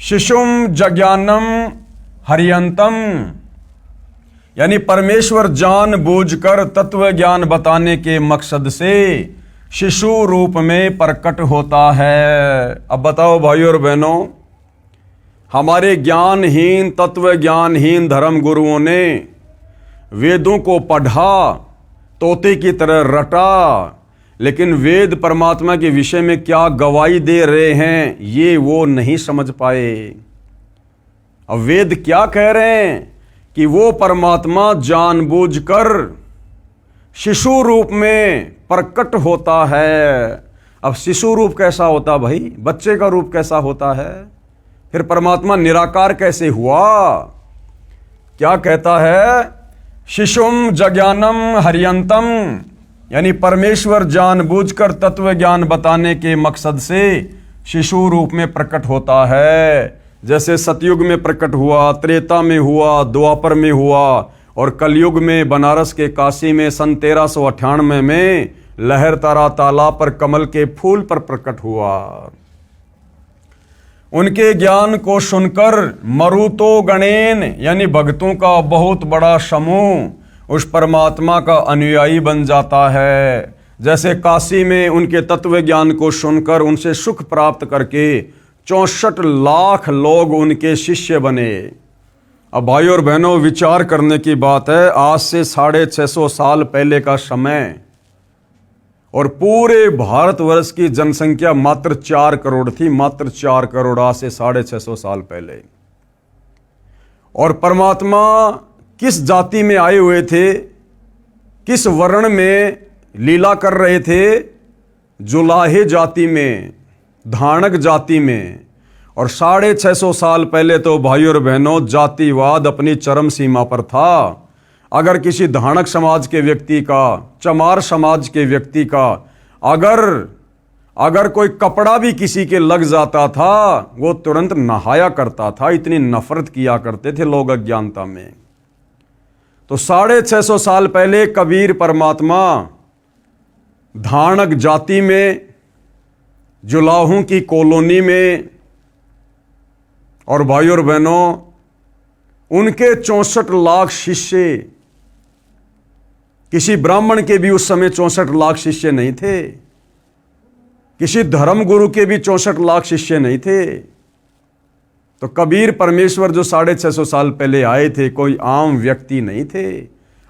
शिशुम जज्ञानम हरियंतम, यानी परमेश्वर जान बूझकर तत्व ज्ञान बताने के मकसद से शिशु रूप में प्रकट होता है। अब बताओ भाइयों और बहनों, हमारे ज्ञानहीन तत्व ज्ञानहीन धर्म गुरुओं ने वेदों को पढ़ा, तोते की तरह रटा, लेकिन वेद परमात्मा के विषय में क्या गवाही दे रहे हैं ये वो नहीं समझ पाए। अब वेद क्या कह रहे हैं कि वो परमात्मा जानबूझकर शिशु रूप में प्रकट होता है। अब शिशु रूप कैसा होता भाई? बच्चे का रूप कैसा होता है? फिर परमात्मा निराकार कैसे हुआ? क्या कहता है? शिशुम जज्ञानम हरियंतम, यानी परमेश्वर जानबूझकर तत्व ज्ञान बताने के मकसद से शिशु रूप में प्रकट होता है। जैसे सतयुग में प्रकट हुआ, त्रेता में हुआ, द्वापर में हुआ और कलयुग में बनारस के काशी में सन 1398 में लहरतारा तालाब पर कमल के फूल पर प्रकट हुआ। उनके ज्ञान को सुनकर मरुतो गणेन, यानी भक्तों का बहुत बड़ा समूह उस परमात्मा का अनुयायी बन जाता है। जैसे काशी में उनके तत्व ज्ञान को सुनकर उनसे सुख प्राप्त करके 64 लाख लोग उनके शिष्य बने। अब भाइयों और बहनों, विचार करने की बात है, आज से 650 साल पहले का समय और पूरे भारतवर्ष की जनसंख्या मात्र 4 करोड़ थी, मात्र 4 करोड़, आज से 650 साल पहले। और परमात्मा किस जाति में आए हुए थे, किस वर्ण में लीला कर रहे थे? जुलाहे जाति में, धानक जाति में। और 650 साल पहले तो भाइयों और बहनों जातिवाद अपनी चरम सीमा पर था। अगर किसी धानक समाज के व्यक्ति का, चमार समाज के व्यक्ति का अगर कोई कपड़ा भी किसी के लग जाता था, वो तुरंत नहाया करता था। इतनी नफरत किया करते थे लोग अज्ञानता में। तो 650 साल पहले कबीर परमात्मा धानक जाति में, जुलाहों की कॉलोनी में, और भाइयों और बहनों उनके 64 लाख शिष्य, किसी ब्राह्मण के भी उस समय 64 लाख शिष्य नहीं थे, किसी धर्म गुरु के भी 64 लाख शिष्य नहीं थे। तो कबीर परमेश्वर जो 650 साल पहले आए थे, कोई आम व्यक्ति नहीं थे,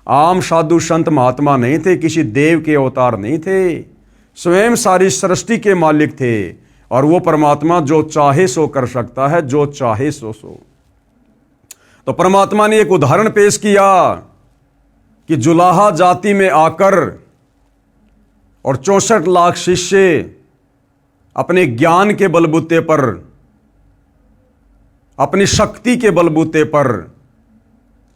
आम साधु संत महात्मा नहीं थे, किसी देव के अवतार नहीं थे, स्वयं सारी सृष्टि के मालिक थे। और वो परमात्मा जो चाहे सो कर सकता है, जो चाहे सो। तो परमात्मा ने एक उदाहरण पेश किया कि जुलाहा जाति में आकर और 64 लाख शिष्य अपने ज्ञान के बलबूते पर, अपनी शक्ति के बलबूते पर,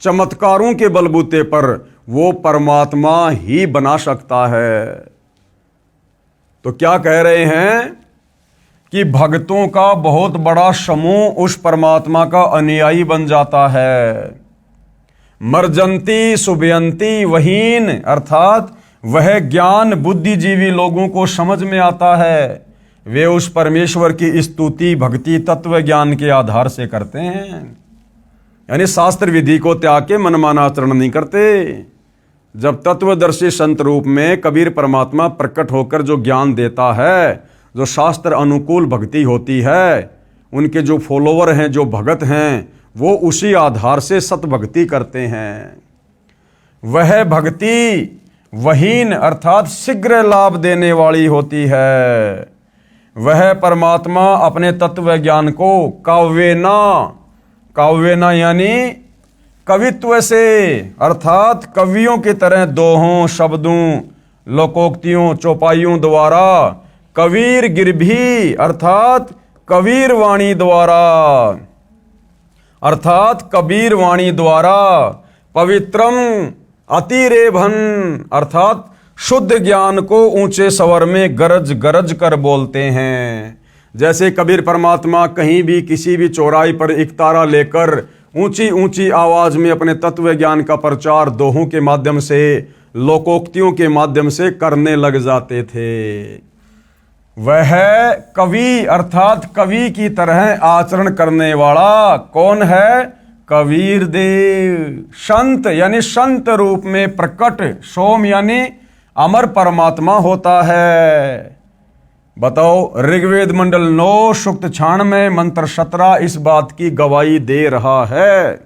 चमत्कारों के बलबूते पर वो परमात्मा ही बना सकता है। तो क्या कह रहे हैं कि भक्तों का बहुत बड़ा समूह उस परमात्मा का अनुयायी बन जाता है। मर्जंती सुबयंती वहीन, अर्थात वह ज्ञान बुद्धिजीवी लोगों को समझ में आता है। वे उस परमेश्वर की स्तुति भक्ति तत्व ज्ञान के आधार से करते हैं, यानी शास्त्र विधि को त्याग के मनमाना आचरण नहीं करते। जब तत्वदर्शी संत रूप में कबीर परमात्मा प्रकट होकर जो ज्ञान देता है, जो शास्त्र अनुकूल भक्ति होती है, उनके जो फॉलोवर हैं, जो भगत हैं, वो उसी आधार से सतभक्ति करते हैं। वह भक्ति वहीन अर्थात शीघ्र लाभ देने वाली होती है। वह परमात्मा अपने तत्व ज्ञान को काव्यना यानी कवित्व से, अर्थात कवियों की तरह दोहों, शब्दों, लोकोक्तियों, चौपाइयों द्वारा, कबीर गिरभी अर्थात कबीर वाणी द्वारा, अर्थात कबीर वाणी द्वारा, पवित्रम अतिरेभन अर्थात शुद्ध ज्ञान को ऊंचे स्वर में गरज गरज कर बोलते हैं। जैसे कबीर परमात्मा कहीं भी किसी भी चौराहे पर एक तारा लेकर ऊंची ऊंची आवाज में अपने तत्व ज्ञान का प्रचार दोहों के माध्यम से, लोकोक्तियों के माध्यम से करने लग जाते थे। वह कवि अर्थात कवि की तरह आचरण करने वाला कौन है? कबीर देव। संत यानी संत रूप में प्रकट, सोम यानी अमर परमात्मा होता है। बताओ, ऋग्वेद मंडल 9 सूक्त 96 मंत्र 17 इस बात की गवाही दे रहा है।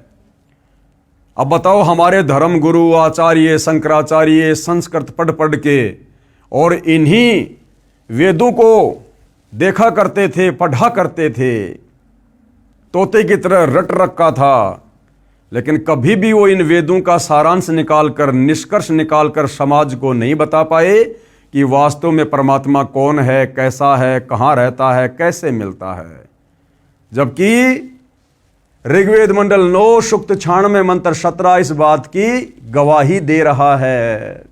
अब बताओ, हमारे धर्म गुरु आचार्य शंकराचार्य संस्कृत पढ़ पढ़ के और इन्हीं वेदों को देखा करते थे, पढ़ा करते थे, तोते की तरह रट रखा था, लेकिन कभी भी वो इन वेदों का सारांश निकालकर, निष्कर्ष निकालकर समाज को नहीं बता पाए कि वास्तव में परमात्मा कौन है, कैसा है, कहाँ रहता है, कैसे मिलता है। जबकि ऋग्वेद मंडल 9 सूक्त 96 मंत्र 17 इस बात की गवाही दे रहा है।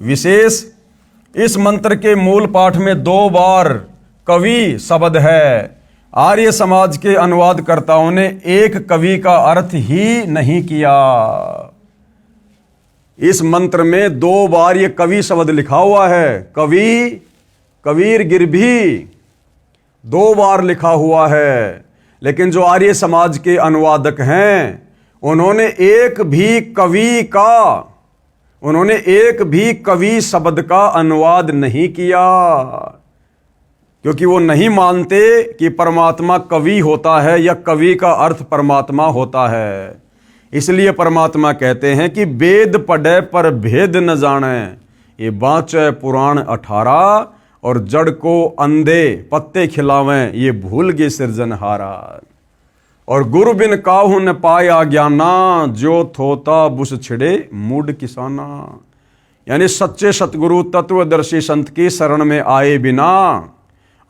विशेष इस मंत्र के मूल पाठ में 2 बार कवि शब्द है। आर्य समाज के अनुवादकर्ताओं ने एक कवि का अर्थ ही नहीं किया। इस मंत्र में 2 बार ये कवि शब्द लिखा हुआ है। कवि, कबीर गिरभी 2 बार लिखा हुआ है, लेकिन जो आर्य समाज के अनुवादक हैं उन्होंने एक भी कवि शब्द का अनुवाद नहीं किया, क्योंकि वो नहीं मानते कि परमात्मा कवि होता है या कवि का अर्थ परमात्मा होता है। इसलिए परमात्मा कहते हैं कि वेद पढ़े पर भेद न जाने, ये बाँचे पुराण 18, और जड़ को अंधे पत्ते खिलावें, ये भूल गए सिरजनहारा। और गुरु बिन काहू न पाया ज्ञाना, जो थोता बुस छिड़े मूड किसाना। यानी सच्चे सतगुरु तत्वदर्शी संत की शरण में आए बिना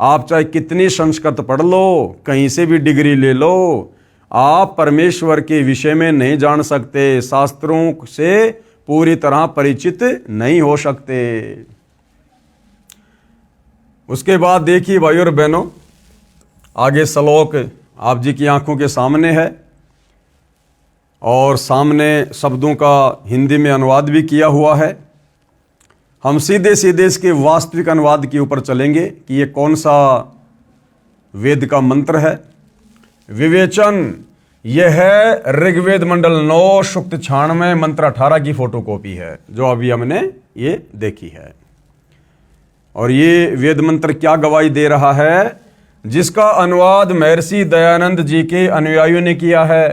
आप चाहे कितनी संस्कृत पढ़ लो, कहीं से भी डिग्री ले लो, आप परमेश्वर के विषय में नहीं जान सकते, शास्त्रों से पूरी तरह परिचित नहीं हो सकते। उसके बाद देखिए भाई और बहनों, आगे श्लोक आप जी की आंखों के सामने है और सामने शब्दों का हिंदी में अनुवाद भी किया हुआ है। हम सीधे सीधे इसके वास्तविक अनुवाद के ऊपर चलेंगे कि ये कौन सा वेद का मंत्र है। विवेचन, यह है ऋग्वेद मंडल 9 सूक्त 96 मंत्र 18 की फोटोकॉपी है, जो अभी हमने ये देखी है। और ये वेद मंत्र क्या गवाही दे रहा है? जिसका अनुवाद महर्षि दयानंद जी के अनुयायियों ने किया है।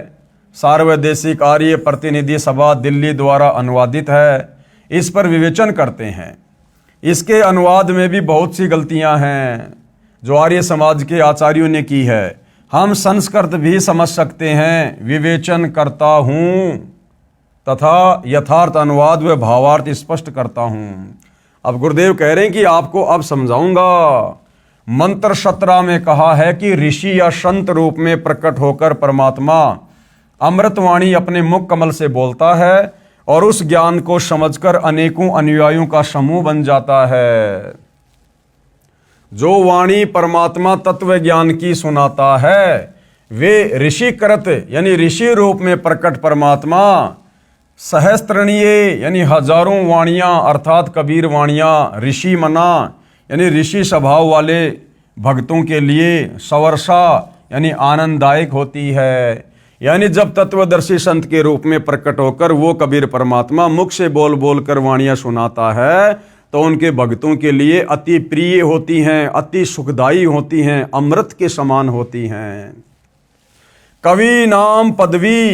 सार्वदेशिक आर्य प्रतिनिधि सभा दिल्ली द्वारा अनुवादित है। इस पर विवेचन करते हैं। इसके अनुवाद में भी बहुत सी गलतियां हैं जो आर्य समाज के आचार्यों ने की है। हम संस्कृत भी समझ सकते हैं, विवेचन करता हूं तथा यथार्थ अनुवाद व भावार्थ स्पष्ट करता हूं। अब गुरुदेव कह रहे हैं कि आपको अब समझाऊंगा। मंत्र 17 में कहा है कि ऋषि या संत रूप में प्रकट होकर परमात्मा अमृतवाणी अपने मुख कमल से बोलता है और उस ज्ञान को समझकर अनेकों अनुयायियों का समूह बन जाता है। जो वाणी परमात्मा तत्व ज्ञान की सुनाता है, वे ऋषिकृत यानी ऋषि रूप में प्रकट परमात्मा सहस्त्रणीय यानी हजारों वाणियां अर्थात कबीर वाणियां ऋषि मना यानी ऋषि स्वभाव वाले भक्तों के लिए सवर्षा यानी आनंददायक होती है। यानी जब तत्वदर्शी संत के रूप में प्रकट होकर वो कबीर परमात्मा मुख से बोल बोल कर वाणियां सुनाता है तो उनके भक्तों के लिए अति प्रिय होती हैं, अति सुखदायी होती हैं, अमृत के समान होती हैं। कवि नाम पदवी,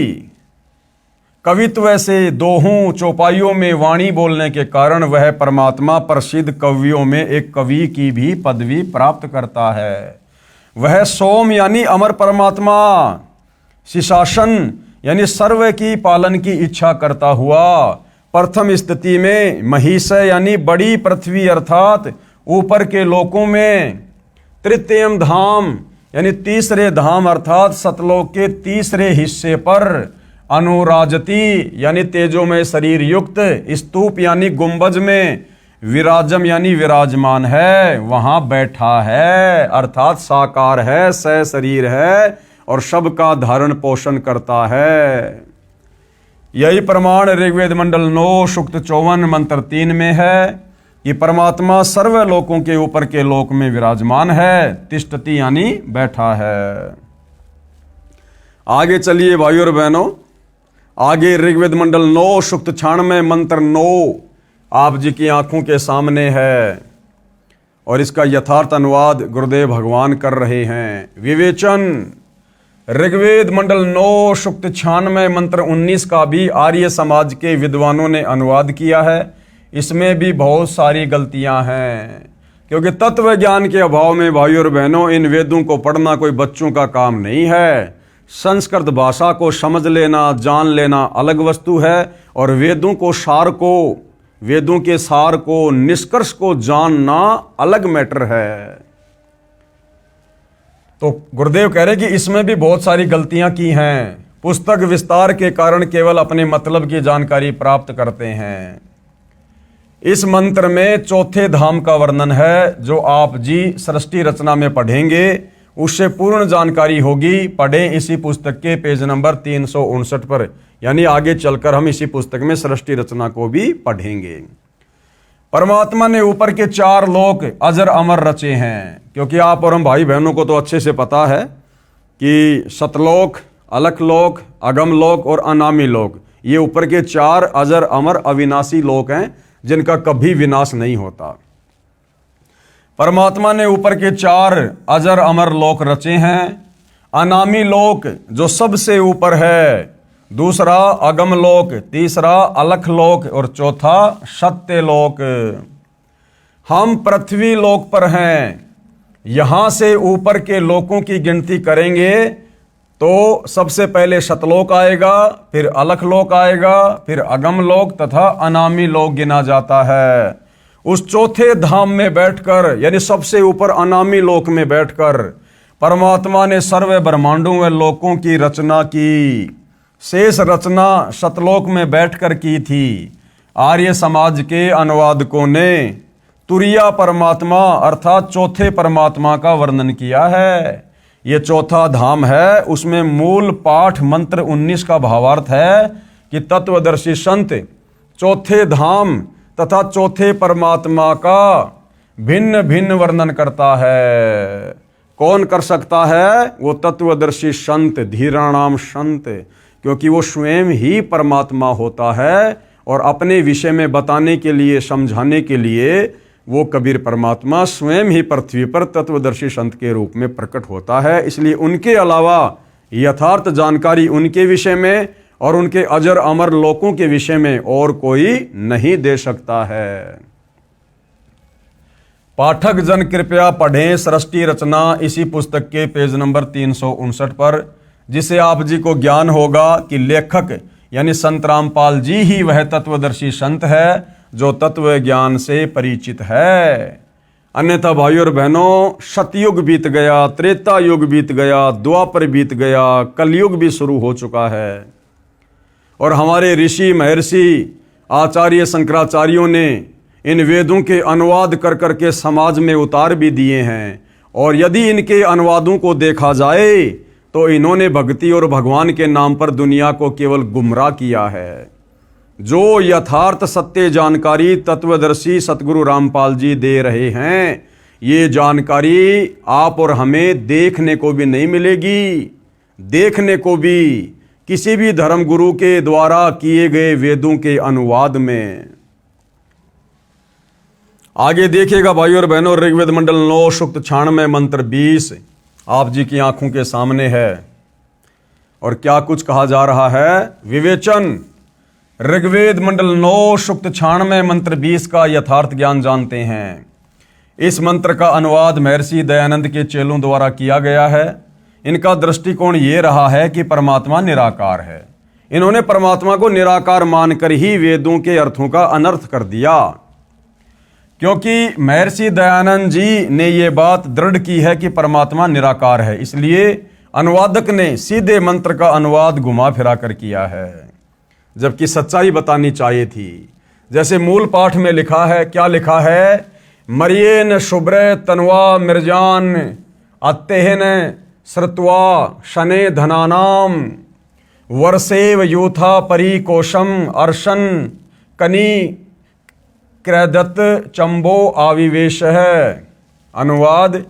कवित्व से दोहों चौपाइयों में वाणी बोलने के कारण वह परमात्मा प्रसिद्ध कवियों में एक कवि की भी पदवी प्राप्त करता है। वह सोम यानी अमर परमात्मा शिशासन यानी सर्व की पालन की इच्छा करता हुआ प्रथम स्थिति में महिष यानी बड़ी पृथ्वी अर्थात ऊपर के लोकों में, तृतीयम धाम यानी तीसरे धाम अर्थात सतलोक के तीसरे हिस्से पर, अनुराजती यानी तेजोमय शरीर युक्त स्तूप यानी गुंबज में, विराजम यानी विराजमान है, वहां बैठा है अर्थात साकार है, सशरीर है और सबका धारण पोषण करता है। यही प्रमाण ऋग्वेद मंडल 9 सूक्त 54 मंत्र 3 में है कि परमात्मा सर्व लोकों के ऊपर के लोक में विराजमान है, तिष्ठति यानी बैठा है। आगे चलिए भाइयों और बहनों, आगे ऋग्वेद मंडल 9 सूक्त 96 मंत्र 9 आप जी की आंखों के सामने है और इसका यथार्थ अनुवाद गुरुदेव भगवान कर रहे हैं। विवेचन ऋग्वेद मंडल 9 सूक्त 96 मंत्र 19 का भी आर्य समाज के विद्वानों ने अनुवाद किया है। इसमें भी बहुत सारी गलतियां हैं, क्योंकि तत्व ज्ञान के अभाव में भाइयों और बहनों इन वेदों को पढ़ना कोई बच्चों का काम नहीं है। संस्कृत भाषा को समझ लेना, जान लेना अलग वस्तु है, और वेदों के सार को, निष्कर्ष को जानना अलग मैटर है। तो गुरुदेव कह रहे कि इसमें भी बहुत सारी गलतियां की हैं। पुस्तक विस्तार के कारण केवल अपने मतलब की जानकारी प्राप्त करते हैं। इस मंत्र में चौथे धाम का वर्णन है, जो आप जी सृष्टि रचना में पढ़ेंगे उससे पूर्ण जानकारी होगी। पढ़ें इसी पुस्तक के पेज नंबर 359 पर, यानी आगे चलकर हम इसी पुस्तक में सृष्टि रचना को भी पढ़ेंगे। परमात्मा ने ऊपर के 4 लोक अजर अमर रचे हैं, क्योंकि आप और हम भाई बहनों को तो अच्छे से पता है कि सतलोक, अलखलोक, अगमलोक और अनामी लोक, ये ऊपर के 4 अजर अमर अविनाशी लोक हैं, जिनका कभी विनाश नहीं होता। परमात्मा ने ऊपर के 4 अजर अमर लोक रचे हैं। अनामी लोक जो सबसे ऊपर है, दूसरा अगम लोक, तीसरा अलख लोक और चौथा सत्य लोक। हम पृथ्वी लोक पर हैं। यहां से ऊपर के लोकों की गिनती करेंगे तो सबसे पहले सतलोक आएगा, फिर अलख लोक आएगा, फिर अगम लोक तथा अनामी लोक गिना जाता है। उस चौथे धाम में बैठकर, यानी सबसे ऊपर अनामी लोक में बैठकर परमात्मा ने सर्व ब्रह्मांडों व लोकों की रचना की। शेष रचना सतलोक में बैठकर की थी। आर्य समाज के अनुवादकों ने तुरिया परमात्मा अर्थात चौथे परमात्मा का वर्णन किया है। ये चौथा धाम है, उसमें मूल पाठ मंत्र 19 का भावार्थ है कि तत्वदर्शी संत चौथे धाम तथा चौथे परमात्मा का भिन्न भिन्न वर्णन करता है। कौन कर सकता है? वो तत्वदर्शी संत, धीराणाम संत, क्योंकि वो स्वयं ही परमात्मा होता है और अपने विषय में बताने के लिए, समझाने के लिए वो कबीर परमात्मा स्वयं ही पृथ्वी पर तत्वदर्शी संत के रूप में प्रकट होता है। इसलिए उनके अलावा यथार्थ जानकारी उनके विषय में और उनके अजर अमर लोकों के विषय में और कोई नहीं दे सकता है। पाठक जन कृपया पढ़ें सृष्टि रचना इसी पुस्तक के पेज नंबर 359 पर, जिससे आप जी को ज्ञान होगा कि लेखक यानी संत रामपाल जी ही वह तत्वदर्शी संत है जो तत्व ज्ञान से परिचित है। अन्यथा भाइयों और बहनों, सतयुग बीत गया, त्रेता युग बीत गया, द्वापर बीत गया, कलयुग भी शुरू हो चुका है और हमारे ऋषि महर्षि आचार्य शंकराचार्यों ने इन वेदों के अनुवाद कर करके समाज में उतार भी दिए हैं। और यदि इनके अनुवादों को देखा जाए तो इन्होंने भक्ति और भगवान के नाम पर दुनिया को केवल गुमराह किया है। जो यथार्थ सत्य जानकारी तत्वदर्शी सतगुरु रामपाल जी दे रहे हैं, ये जानकारी आप और हमें देखने को भी नहीं मिलेगी। देखने को भी किसी भी धर्म गुरु के द्वारा किए गए वेदों के अनुवाद में। आगे देखिएगा भाइयों और बहनों, ऋग्वेद मंडल 9 सूक्त 96 मंत्र 20 आप जी की आंखों के सामने है और क्या कुछ कहा जा रहा है। विवेचन ऋग्वेद मंडल 9 सूक्त 96 मंत्र 20 का यथार्थ ज्ञान जानते हैं। इस मंत्र का अनुवाद महर्षि दयानंद के चेलों द्वारा किया गया है। इनका दृष्टिकोण ये रहा है कि परमात्मा निराकार है। इन्होंने परमात्मा को निराकार मानकर ही वेदों के अर्थों का अनर्थ कर दिया, क्योंकि महर्षि दयानंद जी ने ये बात दृढ़ की है कि परमात्मा निराकार है। इसलिए अनुवादक ने सीधे मंत्र का अनुवाद घुमा फिरा कर किया है, जबकि सच्चाई बतानी चाहिए थी। जैसे मूल पाठ में लिखा है, क्या लिखा है? मरियन शुभ्र तनवा मिर्जान अत्तेहन श्रुत्वा शने धनानाम वर्षेव यूथा परिकोशम अर्शन कनी क्रैदत चंबो आविवेश है। अनुवाद,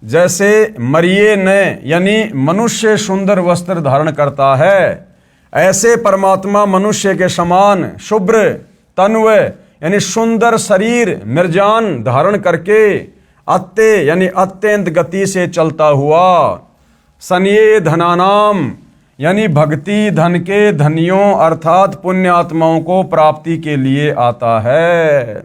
जैसे मरिये ने यानी मनुष्य सुंदर वस्त्र धारण करता है, ऐसे परमात्मा मनुष्य के समान शुभ्र तन्व यानी सुंदर शरीर निर्जान धारण करके अत्ते यानी अत्यंत गति से चलता हुआ, सनिये धनानाम यानी भक्ति धन के धनियों अर्थात पुण्य आत्माओं को प्राप्ति के लिए आता है।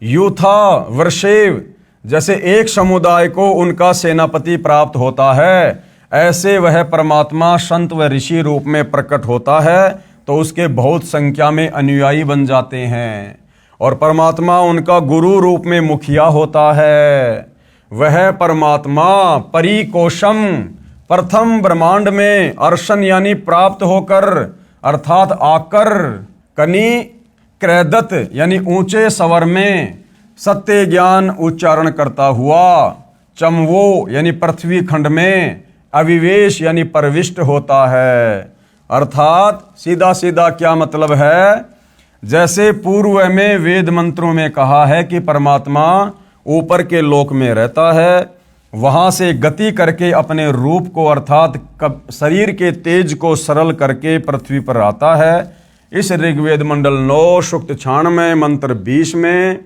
यूथा वर्षेव, जैसे एक समुदाय को उनका सेनापति प्राप्त होता है, ऐसे वह परमात्मा संत व ऋषि रूप में प्रकट होता है तो उसके बहुत संख्या में अनुयायी बन जाते हैं और परमात्मा उनका गुरु रूप में मुखिया होता है। वह परमात्मा परिकोशम प्रथम ब्रह्मांड में अर्शन यानी प्राप्त होकर अर्थात आकर, कनी क्रैदत यानी ऊंचे स्वर में सत्य ज्ञान उच्चारण करता हुआ, चमवो यानी पृथ्वी खंड में अविवेश यानी प्रविष्ट होता है। अर्थात सीधा सीधा क्या मतलब है, जैसे पूर्व में वेद मंत्रों में कहा है कि परमात्मा ऊपर के लोक में रहता है, वहां से गति करके अपने रूप को अर्थात शरीर के तेज को सरल करके पृथ्वी पर आता है। इस ऋग्वेद मंडल 9 सूक्त 96 मंत्र 20 में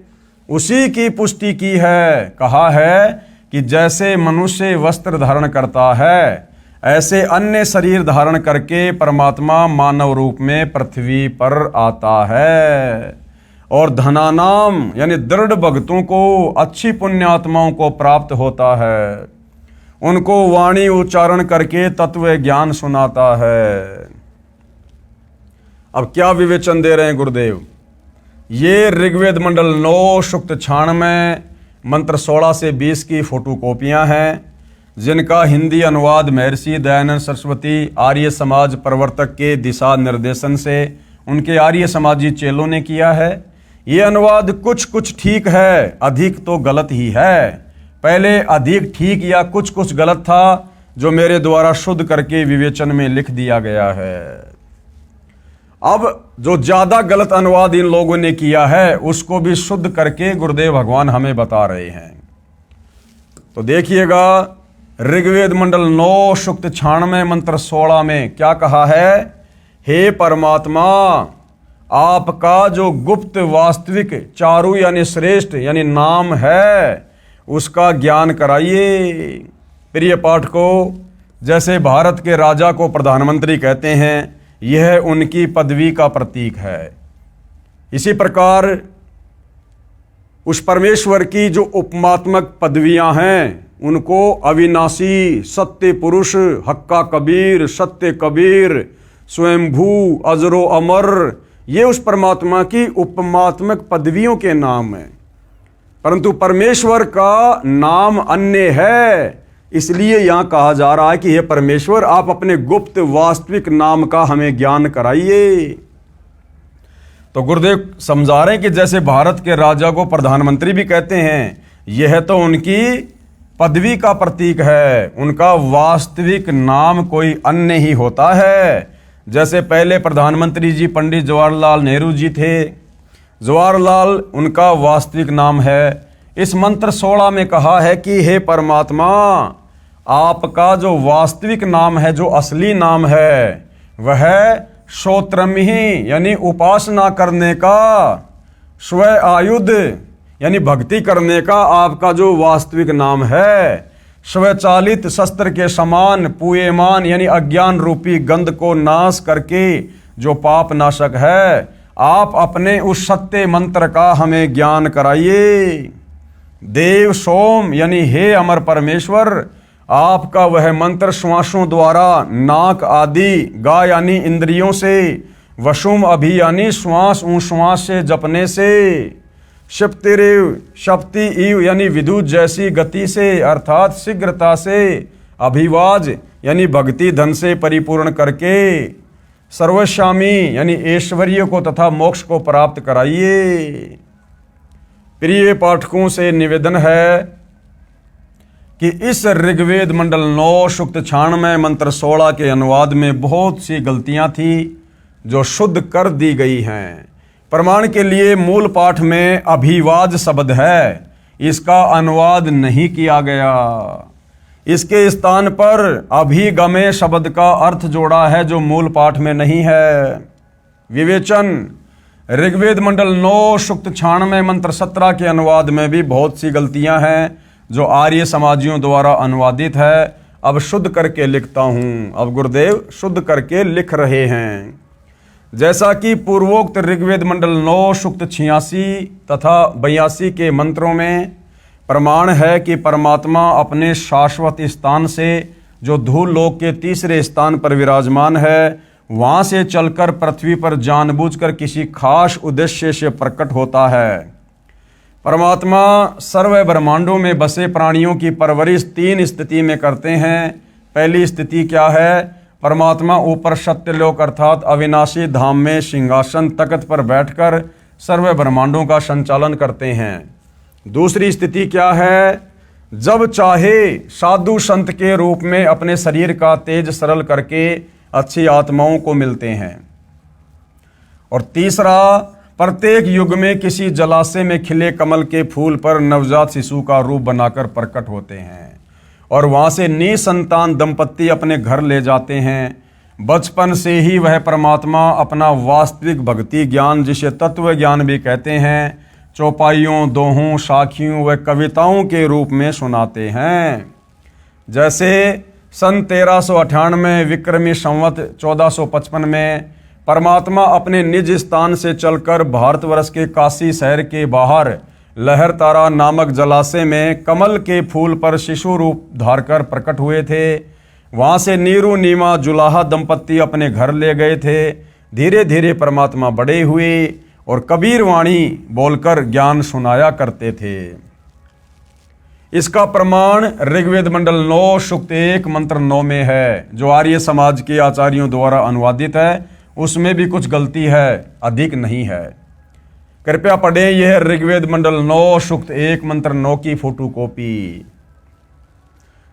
उसी की पुष्टि की है। कहा है कि जैसे मनुष्य वस्त्र धारण करता है, ऐसे अन्य शरीर धारण करके परमात्मा मानव रूप में पृथ्वी पर आता है और धनानाम यानी दृढ़ भक्तों को, अच्छी पुण्यात्माओं को प्राप्त होता है। उनको वाणी उच्चारण करके तत्व ज्ञान सुनाता है। अब क्या विवेचन दे रहे हैं गुरुदेव, ये ऋग्वेद मंडल 9 सूक्त 96 मंत्र 16 से 20 की फोटो कॉपियाँ हैं, जिनका हिंदी अनुवाद महर्षि दयानंद सरस्वती आर्य समाज प्रवर्तक के दिशा निर्देशन से उनके आर्य समाजी चेलों ने किया है। ये अनुवाद कुछ कुछ ठीक है, अधिक तो गलत ही है। पहले अधिक ठीक या कुछ कुछ गलत था, जो मेरे द्वारा शुद्ध करके विवेचन में लिख दिया गया है। अब जो ज्यादा गलत अनुवाद इन लोगों ने किया है, उसको भी शुद्ध करके गुरुदेव भगवान हमें बता रहे हैं। तो देखिएगा, ऋग्वेद मंडल 9 सूक्त 96 मंत्र 16 में क्या कहा है, हे परमात्मा, आपका जो गुप्त वास्तविक चारु यानी श्रेष्ठ यानी नाम है, उसका ज्ञान कराइए। प्रिय पाठकों, जैसे भारत के राजा को प्रधानमंत्री कहते हैं, यह उनकी पदवी का प्रतीक है। इसी प्रकार उस परमेश्वर की जो उपमात्मक पदवियां हैं, उनको अविनाशी, सत्य पुरुष, हक्का कबीर, सत्य कबीर, स्वयंभू, अजरो अमर, ये उस परमात्मा की उपमात्मक पदवियों के नाम हैं। परंतु परमेश्वर का नाम अन्य है, इसलिए यहां कहा जा रहा है कि हे परमेश्वर, आप अपने गुप्त वास्तविक नाम का हमें ज्ञान कराइए। तो गुरुदेव समझा रहे हैं कि जैसे भारत के राजा को प्रधानमंत्री भी कहते हैं, यह तो उनकी पदवी का प्रतीक है, उनका वास्तविक नाम कोई अन्य ही होता है। जैसे पहले प्रधानमंत्री जी पंडित जवाहरलाल नेहरू जी थे, जवाहरलाल उनका वास्तविक नाम है। इस मंत्र 16 में कहा है कि हे परमात्मा, आपका जो वास्तविक नाम है, जो असली नाम है, वह श्रोत्रम ही यानी उपासना करने का, स्व आयुध यानी भक्ति करने का आपका जो वास्तविक नाम है, स्वचालित शस्त्र के समान पूयमान यानी अज्ञान रूपी गंध को नाश करके जो पाप नाशक है, आप अपने उस सत्य मंत्र का हमें ज्ञान कराइए। देव सोम यानी हे अमर परमेश्वर, आपका वह मंत्र श्वासों द्वारा नाक आदि गा यानी इंद्रियों से, वशुम अभि यानी श्वास श्वास से जपने से, शप्तिरेव शक्ति इव यानी विद्युत जैसी गति से अर्थात शीघ्रता से, अभिवाज यानी भक्ति धन से परिपूर्ण करके, सर्वशामी यानी ऐश्वर्य को तथा मोक्ष को प्राप्त कराइए। प्रिय पाठकों से निवेदन है कि इस ऋग्वेद मंडल 9 सूक्त 96 मंत्र 16 के अनुवाद में बहुत सी गलतियां थी जो शुद्ध कर दी गई हैं। प्रमाण के लिए मूल पाठ में अभिवाज शब्द है, इसका अनुवाद नहीं किया गया। इसके स्थान पर अभिगमे शब्द का अर्थ जोड़ा है जो मूल पाठ में नहीं है। विवेचन, ऋग्वेद मंडल 9 सूक्त 96 मंत्र 17 के अनुवाद में भी बहुत सी गलतियां हैं जो आर्य समाजियों द्वारा अनुवादित है। अब शुद्ध करके लिखता हूं। अब गुरुदेव शुद्ध करके लिख रहे हैं। जैसा कि पूर्वोक्त ऋग्वेद मंडल 9 सूक्त 86 तथा 82 के मंत्रों में प्रमाण है कि परमात्मा अपने शाश्वत स्थान से जो धूल लोक के तीसरे स्थान पर विराजमान है, वहां से चलकर पृथ्वी पर जानबूझकर किसी खास उद्देश्य से प्रकट होता है। परमात्मा सर्व ब्रह्मांडों में बसे प्राणियों की परवरिश 3 स्थिति में करते हैं। पहली स्थिति क्या है? परमात्मा ऊपर सत्यलोक अर्थात अविनाशी धाम में सिंहासन तख्त पर बैठकर सर्व ब्रह्मांडों का संचालन करते हैं। दूसरी स्थिति क्या है? जब चाहे साधु संत के रूप में अपने शरीर का तेज सरल करके अच्छी आत्माओं को मिलते हैं। और तीसरा, प्रत्येक युग में किसी जलाशय में खिले कमल के फूल पर नवजात शिशु का रूप बनाकर प्रकट होते हैं और वहां से निसंतान दंपत्ति अपने घर ले जाते हैं। बचपन से ही वह परमात्मा अपना वास्तविक भक्ति ज्ञान, जिसे तत्व ज्ञान भी कहते हैं, चौपाइयों, दोहों, साखियों व कविताओं के रूप में सुनाते हैं। जैसे सन 1398 विक्रमी संवत 1455 में परमात्मा अपने निज स्थान से चलकर भारतवर्ष के काशी शहर के बाहर लहर तारा नामक जलाशय में कमल के फूल पर शिशु रूप धारकर प्रकट हुए थे। वहां से नीरू नीमा जुलाहा दंपत्ति अपने घर ले गए थे। धीरे धीरे परमात्मा बड़े हुए और कबीर वाणी बोलकर ज्ञान सुनाया करते थे। इसका प्रमाण ऋग्वेद मंडल 9 सूक्त 1 मंत्र 9 में है, जो आर्य समाज के आचार्यों द्वारा अनुवादित है। उसमें भी कुछ गलती है, अधिक नहीं है। कृपया पढ़ें, यह ऋग्वेद मंडल 9 सूक्त 1 मंत्र 9 की फोटोकॉपी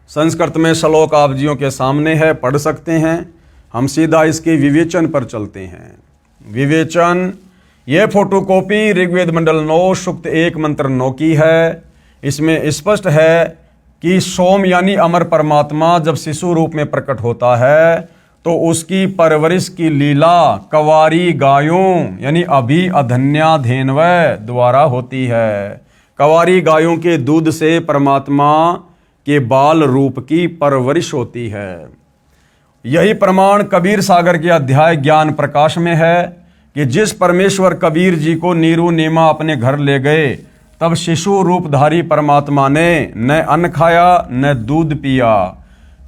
संस्कृत में श्लोक आप जियों के सामने है, पढ़ सकते हैं। हम सीधा इसके विवेचन पर चलते हैं। विवेचन, यह फोटोकॉपी ऋग्वेद मंडल 9 सूक्त 1 मंत्र 9 की है। इसमें स्पष्ट है कि सोम यानी अमर परमात्मा जब शिशु रूप में प्रकट होता है तो उसकी परवरिश की लीला कवारी गायों यानी अभी अधन्या धेनवय द्वारा होती है। कवारी गायों के दूध से परमात्मा के बाल रूप की परवरिश होती है। यही प्रमाण कबीर सागर के अध्याय ज्ञान प्रकाश में है कि जिस परमेश्वर कबीर जी को नीरू नीमा अपने घर ले गए, तब शिशु रूपधारी परमात्मा ने न अन्न खाया न दूध पिया।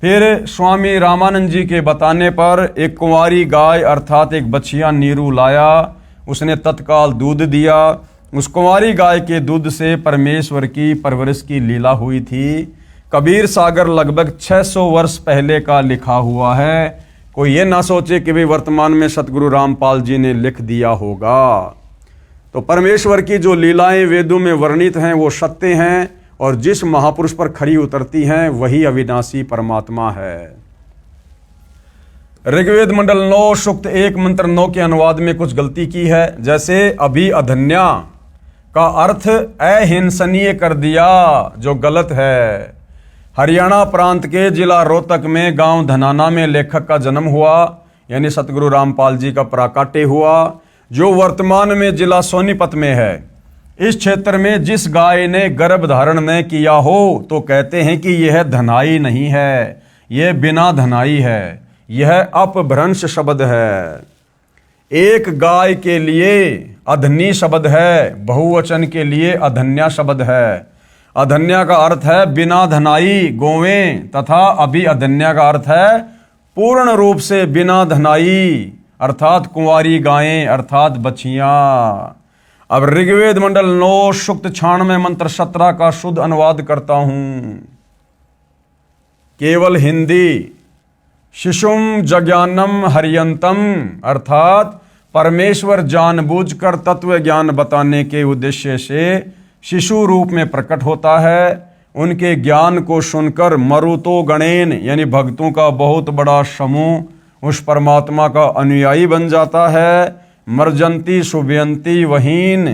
फिर स्वामी रामानंद जी के बताने पर एक कुंवारी गाय अर्थात एक बछिया नीरू लाया। उसने तत्काल दूध दिया। उस कुंवारी गाय के दूध से परमेश्वर की परवरिश की लीला हुई थी। कबीर सागर लगभग 600 वर्ष पहले का लिखा हुआ है। कोई ये ना सोचे कि भी वर्तमान में सतगुरु रामपाल जी ने लिख दिया होगा। तो परमेश्वर की जो लीलाएं वेदों में वर्णित हैं वो सत्य हैं, और जिस महापुरुष पर खरी उतरती हैं वही अविनाशी परमात्मा है। ऋग्वेद मंडल 9 सूक्त 1 मंत्र 9 के अनुवाद में कुछ गलती की है। जैसे अभी अधन्या का अर्थ अहिंसनीय कर दिया, जो गलत है। हरियाणा प्रांत के जिला रोहतक में गांव धनाना में लेखक का जन्म हुआ, यानी सतगुरु रामपाल जी का प्राकाट्य हुआ, जो वर्तमान में जिला सोनीपत में है। इस क्षेत्र में जिस गाय ने गर्भ धारण न किया हो तो कहते हैं कि यह धनाई नहीं है, यह बिना धनाई है। यह अपभ्रंश शब्द है। एक गाय के लिए अधनी शब्द है, बहुवचन के लिए अधन्या शब्द है। अधन्या का अर्थ है बिना धनाई गोवें, तथा अभी अधन्या का अर्थ है पूर्ण रूप से बिना धनाई अर्थात कुंवारी गायें अर्थात बछियां। अब ऋग्वेद मंडल 9 सूक्त 96 मंत्र 17 का शुद्ध अनुवाद करता हूं। केवल हिंदी। शिशुम जज्ञानम हरियंतम अर्थात परमेश्वर जानबूझकर तत्व ज्ञान बताने के उद्देश्य से शिशु रूप में प्रकट होता है। उनके ज्ञान को सुनकर मरुतो गणेन यानी भक्तों का बहुत बड़ा समूह उस परमात्मा का अनुयायी बन जाता है। मर्जंती शुभयंती वहीन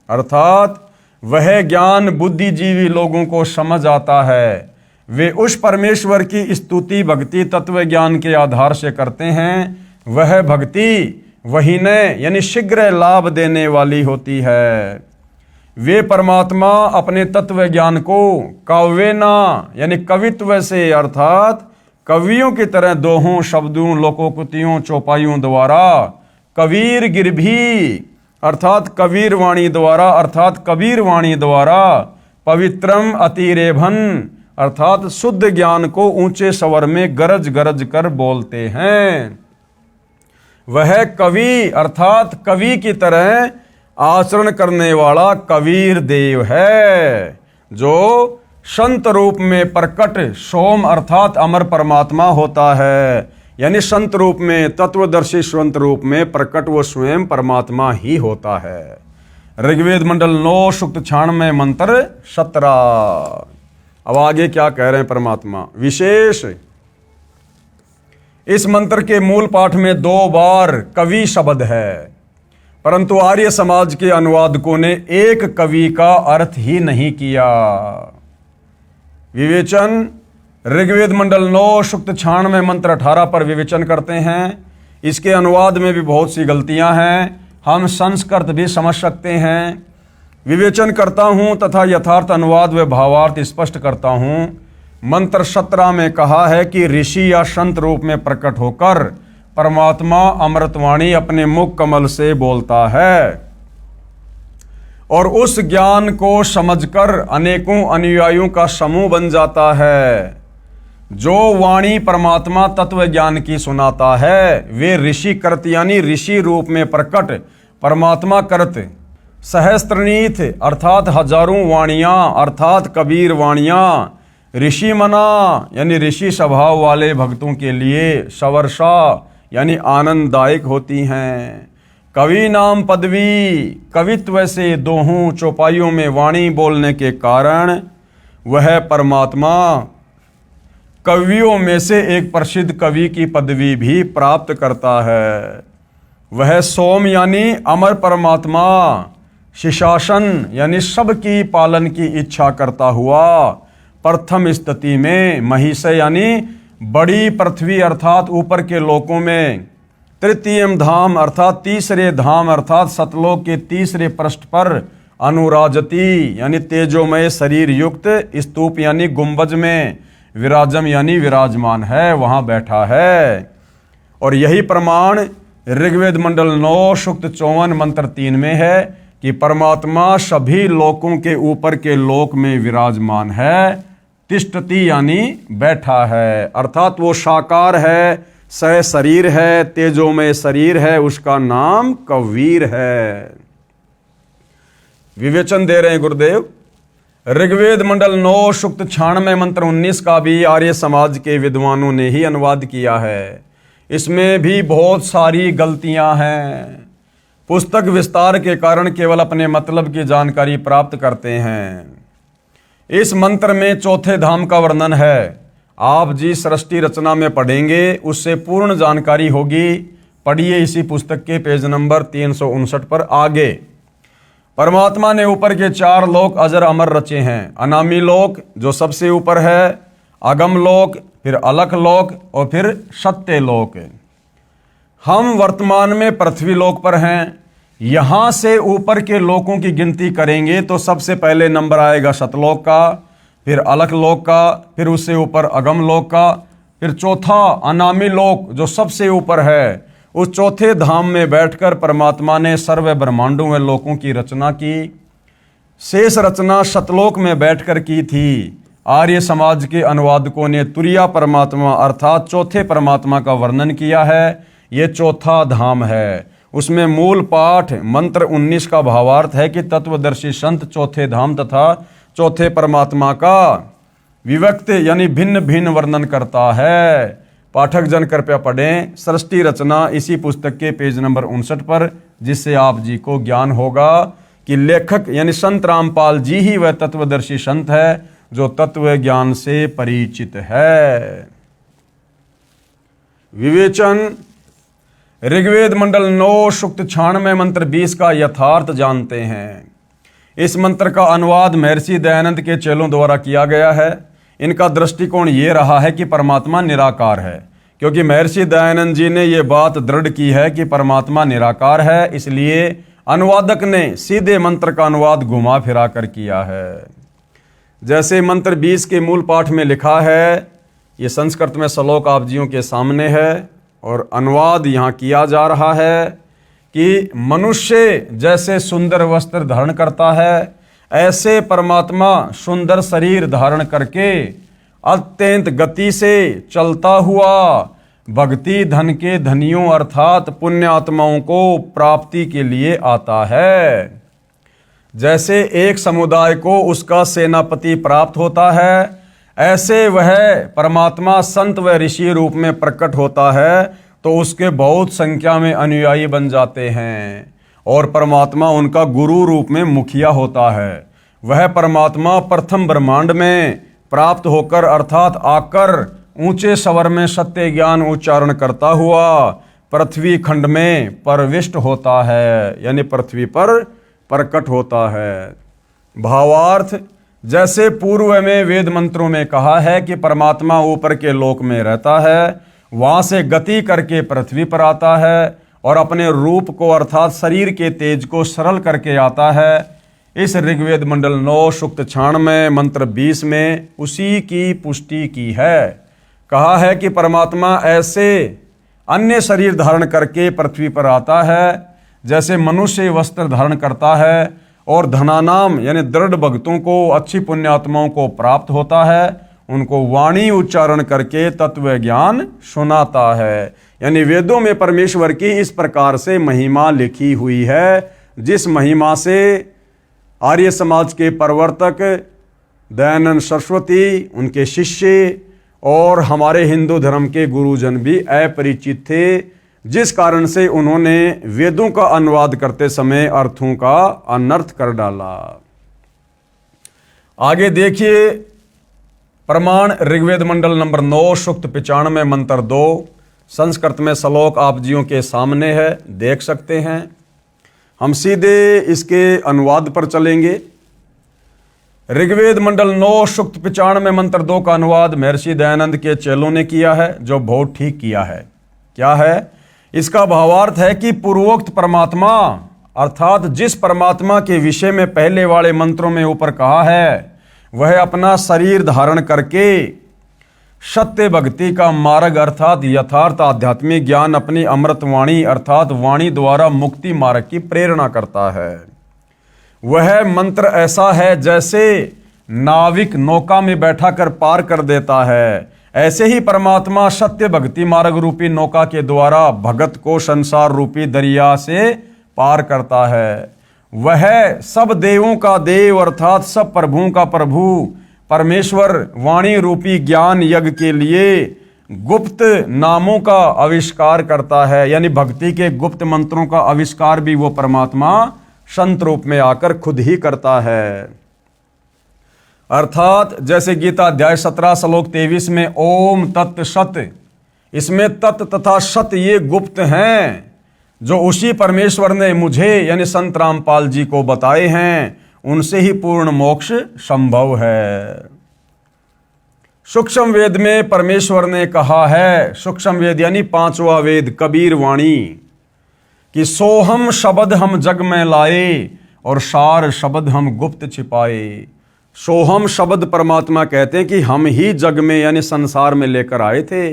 अर्थात वह ज्ञान बुद्धिजीवी लोगों को समझ आता है। वे उस परमेश्वर की स्तुति भक्ति तत्व ज्ञान के आधार से करते हैं। वह भक्ति वहीन यानी शीघ्र लाभ देने वाली होती है। वे परमात्मा अपने तत्व ज्ञान को काव्यना यानी कवित्व से अर्थात कवियों की तरह दोहों शब्दों लोकोक्तियों चौपाइयों द्वारा कबीर गिरभी अर्थात कबीर वाणी द्वारा अर्थात कबीर वाणी द्वारा पवित्रम अतिरेभन अर्थात शुद्ध ज्ञान को ऊंचे स्वर में गरज गरज कर बोलते हैं। वह कवि अर्थात कवि की तरह आचरण करने वाला कबीर देव है, जो संत रूप में प्रकट सोम अर्थात अमर परमात्मा होता है। यानी संत रूप में तत्वदर्शी संत रूप में प्रकट वो स्वयं परमात्मा ही होता है। ऋग्वेद मंडल 9 सूक्त 96 मंत्र 17। अब आगे क्या कह रहे हैं परमात्मा विशेष। इस मंत्र के मूल पाठ में 2 बार कवि शब्द है, परंतु आर्य समाज के अनुवादकों ने एक कवि का अर्थ ही नहीं किया। विवेचन ऋग्वेद मंडल 9 सूक्त 96 मंत्र 18 पर विवेचन करते हैं। इसके अनुवाद में भी बहुत सी गलतियां हैं, हम संस्कृत भी समझ सकते हैं। विवेचन करता हूं तथा यथार्थ अनुवाद व भावार्थ स्पष्ट करता हूं। मंत्र 17 में कहा है कि ऋषि या संत रूप में प्रकट होकर परमात्मा अमृतवाणी अपने मुख कमल से बोलता है और उस ज्ञान को समझकर अनेकों अनुयायियों का समूह बन जाता है। जो वाणी परमात्मा तत्व ज्ञान की सुनाता है वे ऋषि करत यानी ऋषि रूप में प्रकट परमात्मा करत सहस्त्रनीथ अर्थात हजारों वाणियां अर्थात कबीर वाणियां ऋषि मना यानी ऋषि स्वभाव वाले भक्तों के लिए सवर्षा यानी आनंददायक होती हैं। कवि नाम पदवी कवित्व से दोहों चौपाइयों में वाणी बोलने के कारण वह परमात्मा कवियों में से एक प्रसिद्ध कवि की पदवी भी प्राप्त करता है। वह सोम यानी अमर परमात्मा शिशासन यानी सबकी पालन की इच्छा करता हुआ प्रथम स्थिति में महिष यानी बड़ी पृथ्वी अर्थात ऊपर के लोकों में तृतीयम धाम अर्थात तीसरे धाम अर्थात सतलोक के तीसरे पृष्ठ पर अनुराजती यानी तेजोमय शरीर युक्त स्तूप यानी गुंबज में विराजम यानी विराजमान है, वहां बैठा है। और यही प्रमाण ऋग्वेद मंडल 9 सूक्त 54 मंत्र 3 में है कि परमात्मा सभी लोकों के ऊपर के लोक में विराजमान है। तिष्ठति यानी बैठा है अर्थात वो साकार है, सह शरीर है, तेजोमय शरीर है, उसका नाम कबीर है। विवेचन दे रहे हैं गुरुदेव। ऋग्वेद मंडल 9 सूक्त 96 मंत्र 19 का भी आर्य समाज के विद्वानों ने ही अनुवाद किया है। इसमें भी बहुत सारी गलतियां हैं। पुस्तक विस्तार के कारण केवल अपने मतलब की जानकारी प्राप्त करते हैं। इस मंत्र में चौथे धाम का वर्णन है। आप जी सृष्टि रचना में पढ़ेंगे, उससे पूर्ण जानकारी होगी। पढ़िए इसी पुस्तक के पेज नंबर 359 पर आगे। परमात्मा ने ऊपर के 4 लोक अजर अमर रचे हैं। अनामी लोक जो सबसे ऊपर है, अगम लोक, फिर अलख लोक और फिर सत्य लोक। हम वर्तमान में पृथ्वी लोक पर हैं। यहां से ऊपर के लोकों की गिनती करेंगे तो सबसे पहले नंबर आएगा सतलोक का, फिर अलख लोक का, फिर उससे ऊपर अगम लोक का, फिर चौथा अनामी लोक जो सबसे ऊपर है। उस चौथे धाम में बैठकर परमात्मा ने सर्व ब्रह्मांडों व लोकों की रचना की। शेष रचना सतलोक में बैठकर की थी। आर्य समाज के अनुवादकों ने तुरिया परमात्मा अर्थात चौथे परमात्मा का वर्णन किया है। ये चौथा धाम है। उसमें मूल पाठ मंत्र 19 का भावार्थ है कि तत्वदर्शी संत चौथे धाम तथा चौथे परमात्मा का विभक्त यानी भिन्न भिन्न वर्णन करता है। पाठक जन कृपया पढ़ें सृष्टि रचना इसी पुस्तक के पेज नंबर 59 पर, जिससे आप जी को ज्ञान होगा कि लेखक यानी संत रामपाल जी ही वह तत्वदर्शी संत है जो तत्व ज्ञान से परिचित है। विवेचन। ऋग्वेद मंडल 9 सूक्त 96 मंत्र 20 का यथार्थ जानते हैं। इस मंत्र का अनुवाद महर्षि दयानंद के चेलों द्वारा किया गया है। इनका दृष्टिकोण ये रहा है कि परमात्मा निराकार है, क्योंकि महर्षि दयानंद जी ने ये बात दृढ़ की है कि परमात्मा निराकार है, इसलिए अनुवादक ने सीधे मंत्र का अनुवाद घुमा फिरा कर किया है। जैसे मंत्र 20 के मूल पाठ में लिखा है, ये संस्कृत में श्लोक आप जियों के सामने है और अनुवाद यहाँ किया जा रहा है कि मनुष्य जैसे सुंदर वस्त्र धारण करता है, ऐसे परमात्मा सुंदर शरीर धारण करके अत्यंत गति से चलता हुआ भक्ति धन के धनियों अर्थात पुण्य आत्माओं को प्राप्ति के लिए आता है। जैसे एक समुदाय को उसका सेनापति प्राप्त होता है, ऐसे वह परमात्मा संत व ऋषि रूप में प्रकट होता है तो उसके बहुत संख्या में अनुयायी बन जाते हैं और परमात्मा उनका गुरु रूप में मुखिया होता है। वह परमात्मा प्रथम ब्रह्मांड में प्राप्त होकर अर्थात आकर ऊंचे स्वर में सत्य ज्ञान उच्चारण करता हुआ पृथ्वी खंड में प्रविष्ट होता है, यानी पृथ्वी पर प्रकट होता है। भावार्थ। जैसे पूर्व में वेद मंत्रों में कहा है कि परमात्मा ऊपर के लोक में रहता है, वहां से गति करके पृथ्वी पर आता है और अपने रूप को अर्थात शरीर के तेज को सरल करके आता है। इस ऋग्वेद मंडल 9 सूक्त 96 मंत्र 20 में उसी की पुष्टि की है। कहा है कि परमात्मा ऐसे अन्य शरीर धारण करके पृथ्वी पर आता है, जैसे मनुष्य वस्त्र धारण करता है और धनानाम यानी दृढ़ भक्तों को, अच्छी पुण्यात्माओं को प्राप्त होता है, उनको वाणी उच्चारण करके तत्व ज्ञान सुनाता है। यानी वेदों में परमेश्वर की इस प्रकार से महिमा लिखी हुई है, जिस महिमा से आर्य समाज के प्रवर्तक दयानंद सरस्वती, उनके शिष्य और हमारे हिंदू धर्म के गुरुजन भी अपरिचित थे, जिस कारण से उन्होंने वेदों का अनुवाद करते समय अर्थों का अनर्थ कर डाला। आगे देखिए प्रमाण। ऋग्वेद मंडल नंबर 9 सूक्त 95 मंत्र 2 संस्कृत में श्लोक आप जियों के सामने है, देख सकते हैं। हम सीधे इसके अनुवाद पर चलेंगे। ऋग्वेद मंडल 9 सूक्त 95 मंत्र 2 का अनुवाद महर्षि दयानंद के चेलों ने किया है, जो बहुत ठीक किया है। क्या है इसका भावार्थ? है कि पूर्वोक्त परमात्मा अर्थात जिस परमात्मा के विषय में पहले वाले मंत्रों में ऊपर कहा है, वह अपना शरीर धारण करके सत्य भक्ति का मार्ग अर्थात यथार्थ आध्यात्मिक ज्ञान अपनी अमृत वाणी अर्थात वाणी द्वारा मुक्ति मार्ग की प्रेरणा करता है। वह मंत्र ऐसा है जैसे नाविक नौका में बैठा कर पार कर देता है, ऐसे ही परमात्मा सत्य भक्ति मार्ग रूपी नौका के द्वारा भगत को संसार रूपी दरिया से पार करता है। वह सब देवों का देव अर्थात सब प्रभुओं का प्रभु परमेश्वर वाणी रूपी ज्ञान यज्ञ के लिए गुप्त नामों का आविष्कार करता है, यानी भक्ति के गुप्त मंत्रों का आविष्कार भी वो परमात्मा संत रूप में आकर खुद ही करता है। अर्थात जैसे गीता अध्याय 17 श्लोक 23 में ओम तत् सत, इसमें तत् तथा सत ये गुप्त हैं जो उसी परमेश्वर ने मुझे यानी संत रामपाल जी को बताए हैं, उनसे ही पूर्ण मोक्ष संभव है। सूक्ष्म वेद में परमेश्वर ने कहा है, सूक्ष्म वेद यानी 5वां वेद कबीर वाणी, कि सोहम शब्द हम जग में लाए और सार शब्द हम गुप्त छिपाए। सोहम शब्द परमात्मा कहते हैं कि हम ही जग में यानी संसार में लेकर आए थे।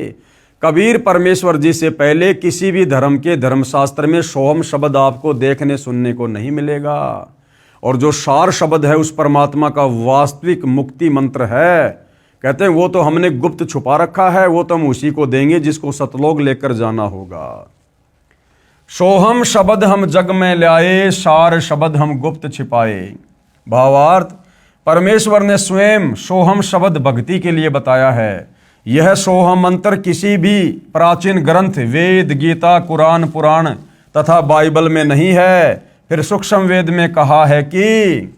कबीर परमेश्वर जी से पहले किसी भी धर्म के धर्मशास्त्र में सोहम शब्द आपको देखने सुनने को नहीं मिलेगा। और जो सार शब्द है उस परमात्मा का वास्तविक मुक्ति मंत्र है, कहते हैं वो तो हमने गुप्त छुपा रखा है, वो तो हम उसी को देंगे जिसको सतलोक लेकर जाना होगा। सोहम शब्द हम जग में लाए, सार शब्द हम गुप्त छिपाए। भावार्थ, परमेश्वर ने स्वयं सोहम शब्द भक्ति के लिए बताया है। यह सोहम मंत्र किसी भी प्राचीन ग्रंथ वेद, गीता, कुरान, पुराण तथा बाइबल में नहीं है। फिर सूक्ष्म वेद में कहा है कि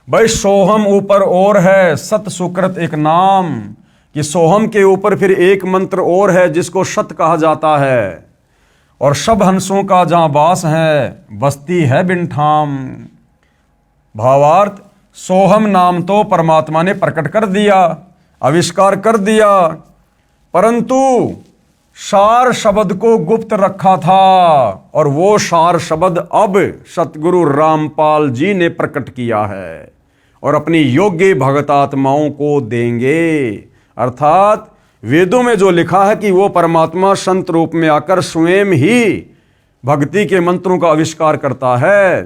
भाई सोहम ऊपर और है सत सुकृत एक नाम, कि सोहम के ऊपर फिर एक मंत्र और है जिसको सत कहा जाता है। और सब हंसों का जहां वास है बस्ती है बिनठाम। भावार्थ, सोहम नाम तो परमात्मा ने प्रकट कर दिया, आविष्कार कर दिया, परंतु सार शब्द को गुप्त रखा था, और वो सार शब्द अब सतगुरु रामपाल जी ने प्रकट किया है और अपनी योग्य भगतात्माओं को देंगे। अर्थात वेदों में जो लिखा है कि वो परमात्मा संत रूप में आकर स्वयं ही भक्ति के मंत्रों का आविष्कार करता है,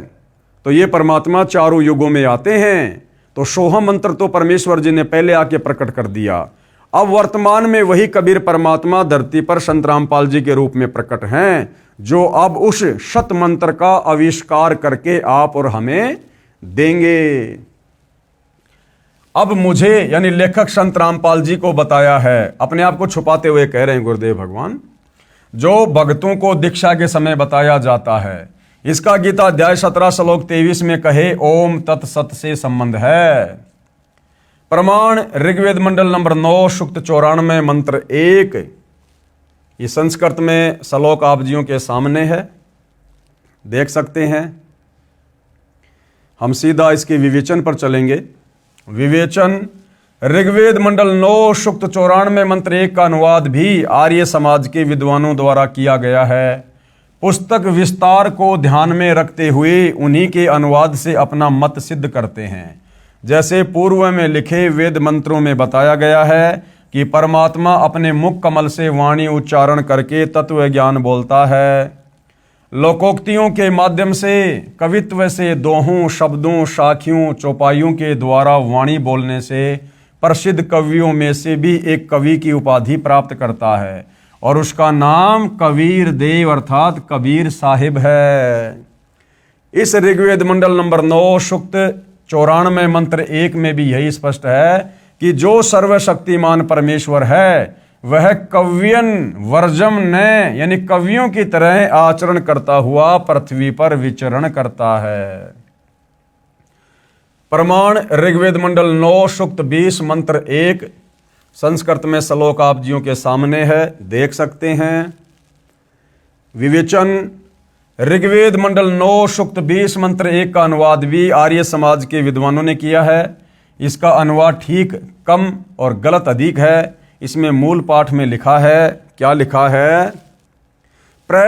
तो ये परमात्मा चारों युगों में आते हैं। तो सोहम मंत्र तो परमेश्वर जी ने पहले आके प्रकट कर दिया। अब वर्तमान में वही कबीर परमात्मा धरती पर संत रामपाल जी के रूप में प्रकट हैं, जो अब उस शत मंत्र का आविष्कार करके आप और हमें देंगे। अब मुझे यानी लेखक संत रामपाल जी को बताया है, अपने आप को छुपाते हुए कह रहे हैं गुरुदेव भगवान, जो भक्तों को दीक्षा के समय बताया जाता है, इसका गीता अध्याय 17 श्लोक 23 में कहे ओम तत्सत से संबंध है। प्रमाण ऋग्वेद मंडल नंबर 9 सूक्त 94 मंत्र 1। ये संस्कृत में श्लोक आप जियों के सामने है, देख सकते हैं। हम सीधा इसके विवेचन पर चलेंगे। विवेचन, ऋग्वेद मंडल 9 सूक्त 94 मंत्र 1 का अनुवाद भी आर्य समाज के विद्वानों द्वारा किया गया है। पुस्तक विस्तार को ध्यान में रखते हुए उन्हीं के अनुवाद से अपना मत सिद्ध करते हैं। जैसे पूर्व में लिखे वेद मंत्रों में बताया गया है कि परमात्मा अपने मुख कमल से वाणी उच्चारण करके तत्व ज्ञान बोलता है। लोकोक्तियों के माध्यम से, कवित्व से, दोहों, शब्दों, साखियों, चौपाइयों के द्वारा वाणी बोलने से प्रसिद्ध कवियों में से भी एक कवि की उपाधि प्राप्त करता है, और उसका नाम कबीर देव अर्थात कबीर साहिब है। इस ऋग्वेद मंडल नंबर 9 सूक्त 94 मंत्र 1 में भी यही स्पष्ट है कि जो सर्वशक्तिमान परमेश्वर है वह कव्यन वर्जम ने यानी कवियों की तरह आचरण करता हुआ पृथ्वी पर विचरण करता है। प्रमाण ऋग्वेद मंडल 9 सूक्त 20 मंत्र 1। संस्कृत में श्लोक आप जियों के सामने है, देख सकते हैं। विवेचन, ऋग्वेद मंडल 9 सूक्त 20 मंत्र 1 का अनुवाद भी आर्य समाज के विद्वानों ने किया है। इसका अनुवाद ठीक कम और गलत अधिक है। इसमें मूल पाठ में लिखा है, क्या लिखा है? प्र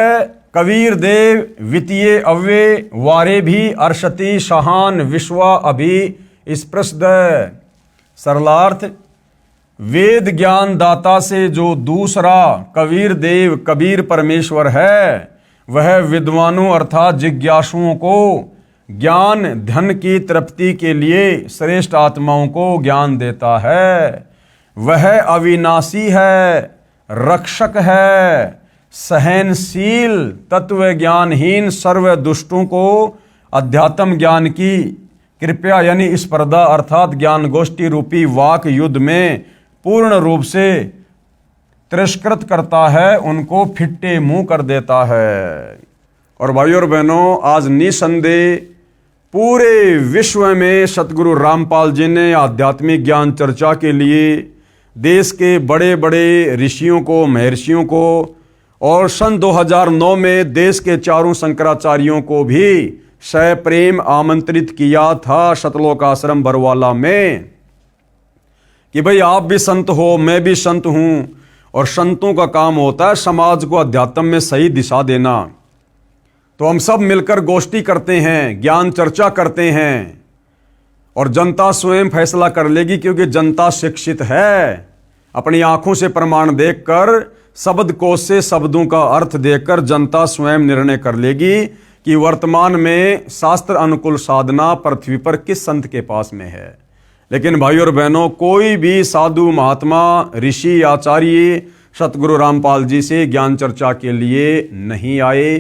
कबीर देव वित्तीय अव्य वारे भी अर्षति शाहान विश्वा अभि स्पृशद। सरलार्थ, वेद ज्ञान दाता से जो दूसरा कबीर देव कबीर परमेश्वर है, वह विद्वानों अर्थात जिज्ञासुओं को ज्ञान धन की तृप्ति के लिए श्रेष्ठ आत्माओं को ज्ञान देता है। वह अविनाशी है, रक्षक है, सहनशील, तत्व ज्ञानहीन सर्व दुष्टों को अध्यात्म ज्ञान की कृपया यानी स्पर्धा अर्थात ज्ञान गोष्ठी रूपी वाक युद्ध में पूर्ण रूप से तिरस्कृत करता है, उनको फिट्टे मुंह कर देता है। और भाइयों और बहनों, आज निसंदेह पूरे विश्व में सतगुरु रामपाल जी ने आध्यात्मिक ज्ञान चर्चा के लिए देश के बड़े बड़े ऋषियों को, महर्षियों को, और सन 2009 में देश के चारों शंकराचार्यों को भी सप्रेम आमंत्रित किया था सतलोक आश्रम बरवाला में कि भाई आप भी संत हो, मैं भी संत हूं, और संतों का काम होता है समाज को अध्यात्म में सही दिशा देना। तो हम सब मिलकर गोष्ठी करते हैं, ज्ञान चर्चा करते हैं, और जनता स्वयं फैसला कर लेगी, क्योंकि जनता शिक्षित है। अपनी आंखों से प्रमाण देखकर, शब्द कोश से शब्दों का अर्थ देखकर जनता स्वयं निर्णय कर लेगी कि वर्तमान में शास्त्र अनुकूल साधना पृथ्वी पर किस संत के पास में है। लेकिन भाइयों और बहनों, कोई भी साधु महात्मा ऋषि आचार्य सतगुरु रामपाल जी से ज्ञान चर्चा के लिए नहीं आए,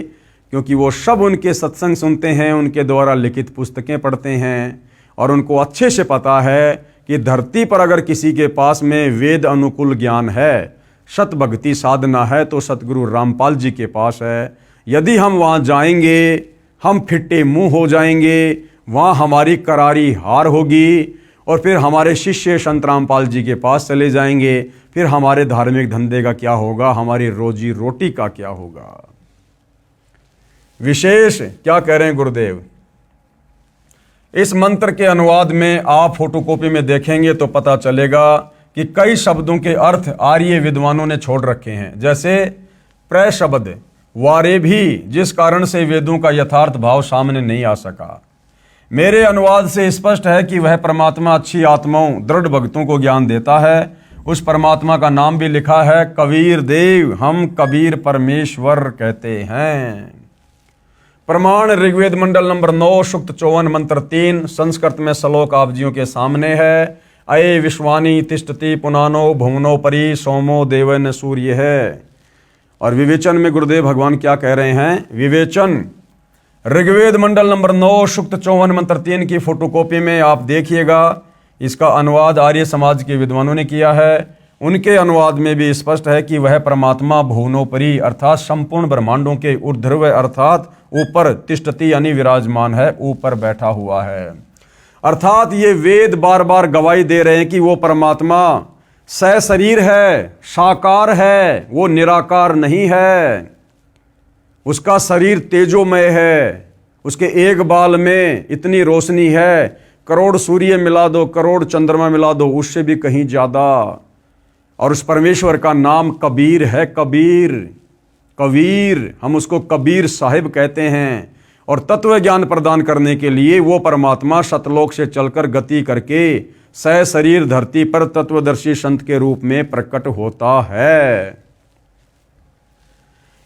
क्योंकि वो सब उनके सत्संग सुनते हैं, उनके द्वारा लिखित पुस्तकें पढ़ते हैं, और उनको अच्छे से पता है कि धरती पर अगर किसी के पास में वेद अनुकूल ज्ञान है, सत भक्ति साधना है, तो सतगुरु रामपाल जी के पास है। यदि हम वहाँ जाएंगे, हम फिट्टे मुंह हो जाएंगे, वहाँ हमारी करारी हार होगी और फिर हमारे शिष्य संत रामपाल जी के पास चले जाएंगे। फिर हमारे धार्मिक धंधे का क्या होगा, हमारी रोजी रोटी का क्या होगा। विशेष क्या कह रहे हैं गुरुदेव, इस मंत्र के अनुवाद में आप फोटोकॉपी में देखेंगे तो पता चलेगा कि कई शब्दों के अर्थ आर्य विद्वानों ने छोड़ रखे हैं। जैसे प्र शब्द वारे भी, जिस कारण से वेदों का यथार्थ भाव सामने नहीं आ सका। मेरे अनुवाद से स्पष्ट है कि वह परमात्मा अच्छी आत्माओं, दृढ़ भक्तों को ज्ञान देता है। उस परमात्मा का नाम भी लिखा है कबीर देव, हम कबीर परमेश्वर कहते हैं। प्रमाण ऋग्वेद मंडल नंबर 9 सूक्त 54 मंत्र 3 संस्कृत में श्लोक आप जियों के सामने है। अये विश्वानी तिष्ठति पुनानो भुवनो परि सोमो देवन सूर्य है। और विवेचन में गुरुदेव भगवान क्या कह रहे हैं, विवेचन ऋग्वेद मंडल नंबर 9 सूक्त 54 मंत्र 3 की फोटोकॉपी में आप देखिएगा। इसका अनुवाद आर्य समाज के विद्वानों ने किया है। उनके अनुवाद में भी स्पष्ट है कि वह परमात्मा भुवनोपरि अर्थात संपूर्ण ब्रह्मांडों के ऊर्ध्व अर्थात ऊपर तिष्ठति यानी विराजमान है, ऊपर बैठा हुआ है। अर्थात ये वेद बार बार गवाही दे रहे हैं कि वो परमात्मा सशरीर है, साकार है, वो निराकार नहीं है। उसका शरीर तेजोमय है, उसके एक बाल में इतनी रोशनी है, करोड़ सूर्य मिला दो, करोड़ चंद्रमा मिला दो, उससे भी कहीं ज्यादा। और उस परमेश्वर का नाम कबीर है, कबीर, कबीर, हम उसको कबीर साहिब कहते हैं। और तत्व ज्ञान प्रदान करने के लिए वो परमात्मा सतलोक से चलकर गति करके सशरीर धरती पर तत्वदर्शी संत के रूप में प्रकट होता है।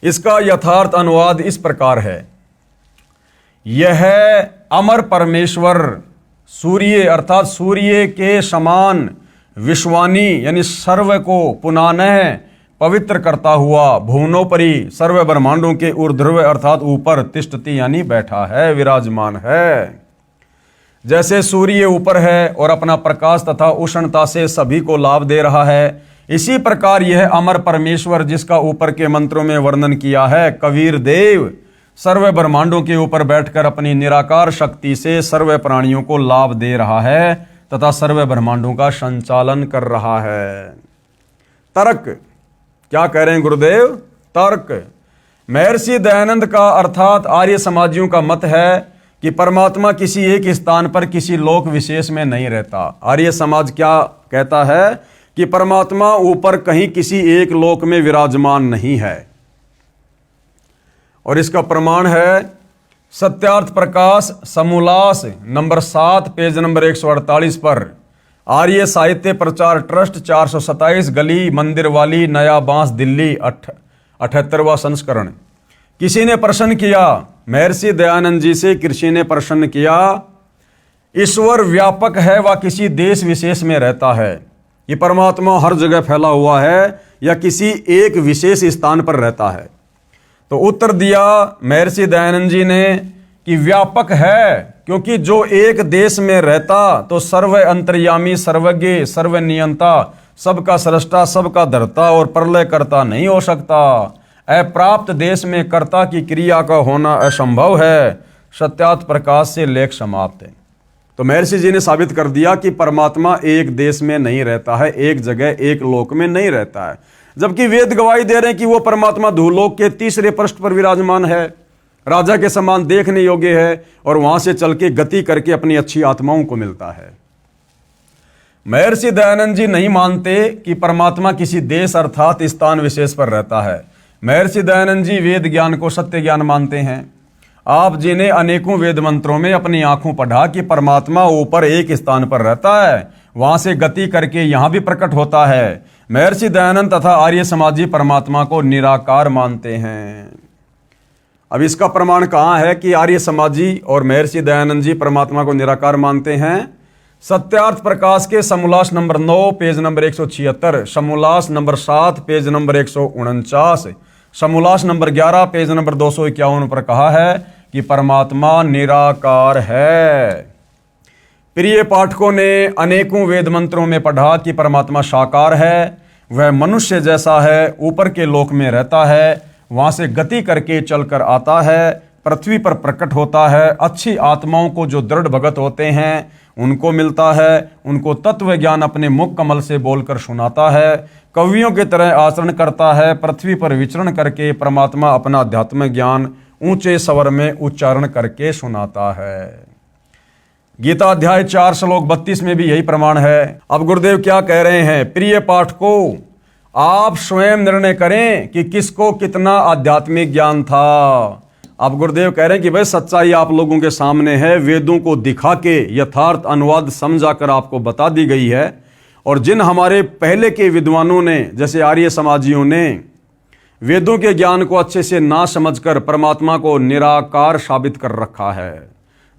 इसका यथार्थ अनुवाद इस प्रकार है, यह अमर परमेश्वर सूर्य अर्थात सूर्य के समान विश्वानी यानी सर्व को पुनः पवित्र करता हुआ भुवनोपरि सर्व ब्रह्मांडों के ऊर्ध्व अर्थात ऊपर तिष्ठति यानी बैठा है, विराजमान है। जैसे सूर्य ऊपर है और अपना प्रकाश तथा उष्णता से सभी को लाभ दे रहा है, इसी प्रकार यह अमर परमेश्वर जिसका ऊपर के मंत्रों में वर्णन किया है कबीर देव, सर्व ब्रह्मांडों के ऊपर बैठकर अपनी निराकार शक्ति से सर्व प्राणियों को लाभ दे रहा है तथा सर्व ब्रह्मांडों का संचालन कर रहा है। तर्क क्या कह रहे हैं गुरुदेव, तर्क महर्षि दयानंद का अर्थात आर्य समाजियों का मत है कि परमात्मा किसी एक स्थान पर किसी लोक विशेष में नहीं रहता। आर्य समाज क्या कहता है कि परमात्मा ऊपर कहीं किसी एक लोक में विराजमान नहीं है। और इसका प्रमाण है Satyarth Prakash समूलास number 7 page number 148 पर आर्य साहित्य प्रचार ट्रस्ट 427 गली मंदिर वाली नया बांस दिल्ली 78वां संस्करण। किसी ने प्रश्न किया महर्षि दयानंद जी से, किसी ने प्रश्न किया ईश्वर व्यापक है व किसी देश विशेष में रहता है, ये परमात्मा हर जगह फैला हुआ है या किसी एक विशेष स्थान पर रहता है? तो उत्तर दिया महर्षि दयानंद जी ने कि व्यापक है, क्योंकि जो एक देश में रहता तो सर्व अंतर्यामी, सर्वज्ञ, सर्वनियंता, सबका सृष्टा, सबका धर्ता और प्रलय करता नहीं हो सकता। अप्राप्त देश में कर्ता की क्रिया का होना असंभव है। सत्यार्थ प्रकाश से लेख समाप्त है। तो महर्षि जी ने साबित कर दिया कि परमात्मा एक देश में नहीं रहता है, एक जगह एक लोक में नहीं रहता है, जबकि वेद गवाही दे रहे हैं कि वो परमात्मा धूलोक के तीसरे पृष्ठ पर विराजमान है, राजा के समान देखने योग्य है और वहां से चल के गति करके अपनी अच्छी आत्माओं को मिलता है। महर्षि दयानंद जी नहीं मानते कि परमात्मा किसी देश अर्थात स्थान विशेष पर रहता है। महर्षि दयानंद जी वेद ज्ञान को सत्य ज्ञान मानते हैं। आप जी ने अनेकों वेद मंत्रों में अपनी आंखों पढ़ा कि परमात्मा ऊपर एक स्थान पर रहता है, वहां से गति करके यहां भी प्रकट होता है। महर्षि दयानंद तथा आर्य समाजी परमात्मा को निराकार मानते हैं। अब इसका प्रमाण कहाँ है कि आर्य समाजी और महर्षि दयानंद जी परमात्मा को निराकार मानते हैं? सत्यार्थ प्रकाश के समोल्लास नंबर 9 पेज नंबर 176, समोल्लास नंबर 7 पेज नंबर 149, समोल्लास नंबर 11 पेज नंबर 251 पर कहा है कि परमात्मा निराकार है। प्रिय पाठकों ने अनेकों वेद मंत्रों में पढ़ा कि परमात्मा साकार है, वह मनुष्य जैसा है, ऊपर के लोक में रहता है, वहां से गति करके चलकर आता है पृथ्वी पर प्रकट होता है। अच्छी आत्माओं को जो दृढ़ भगत होते हैं उनको मिलता है, उनको तत्व ज्ञान अपने मुख कमल से बोलकर सुनाता है, कवियों की तरह आचरण करता है, पृथ्वी पर विचरण करके परमात्मा अपना अध्यात्म ज्ञान ऊंचे स्वर में उच्चारण करके सुनाता है। गीता अध्याय 4 श्लोक 32 में भी यही प्रमाण है। अब गुरुदेव क्या कह रहे हैं, प्रिय पाठकों, आप स्वयं निर्णय करें कि किसको कितना आध्यात्मिक ज्ञान था। अब गुरुदेव कह रहे हैं कि भाई सच्चाई आप लोगों के सामने है, वेदों को दिखा के यथार्थ अनुवाद समझाकर आपको बता दी गई है। और जिन हमारे पहले के विद्वानों ने, जैसे आर्य समाजियों ने वेदों के ज्ञान को अच्छे से ना समझकर परमात्मा को निराकार साबित कर रखा है,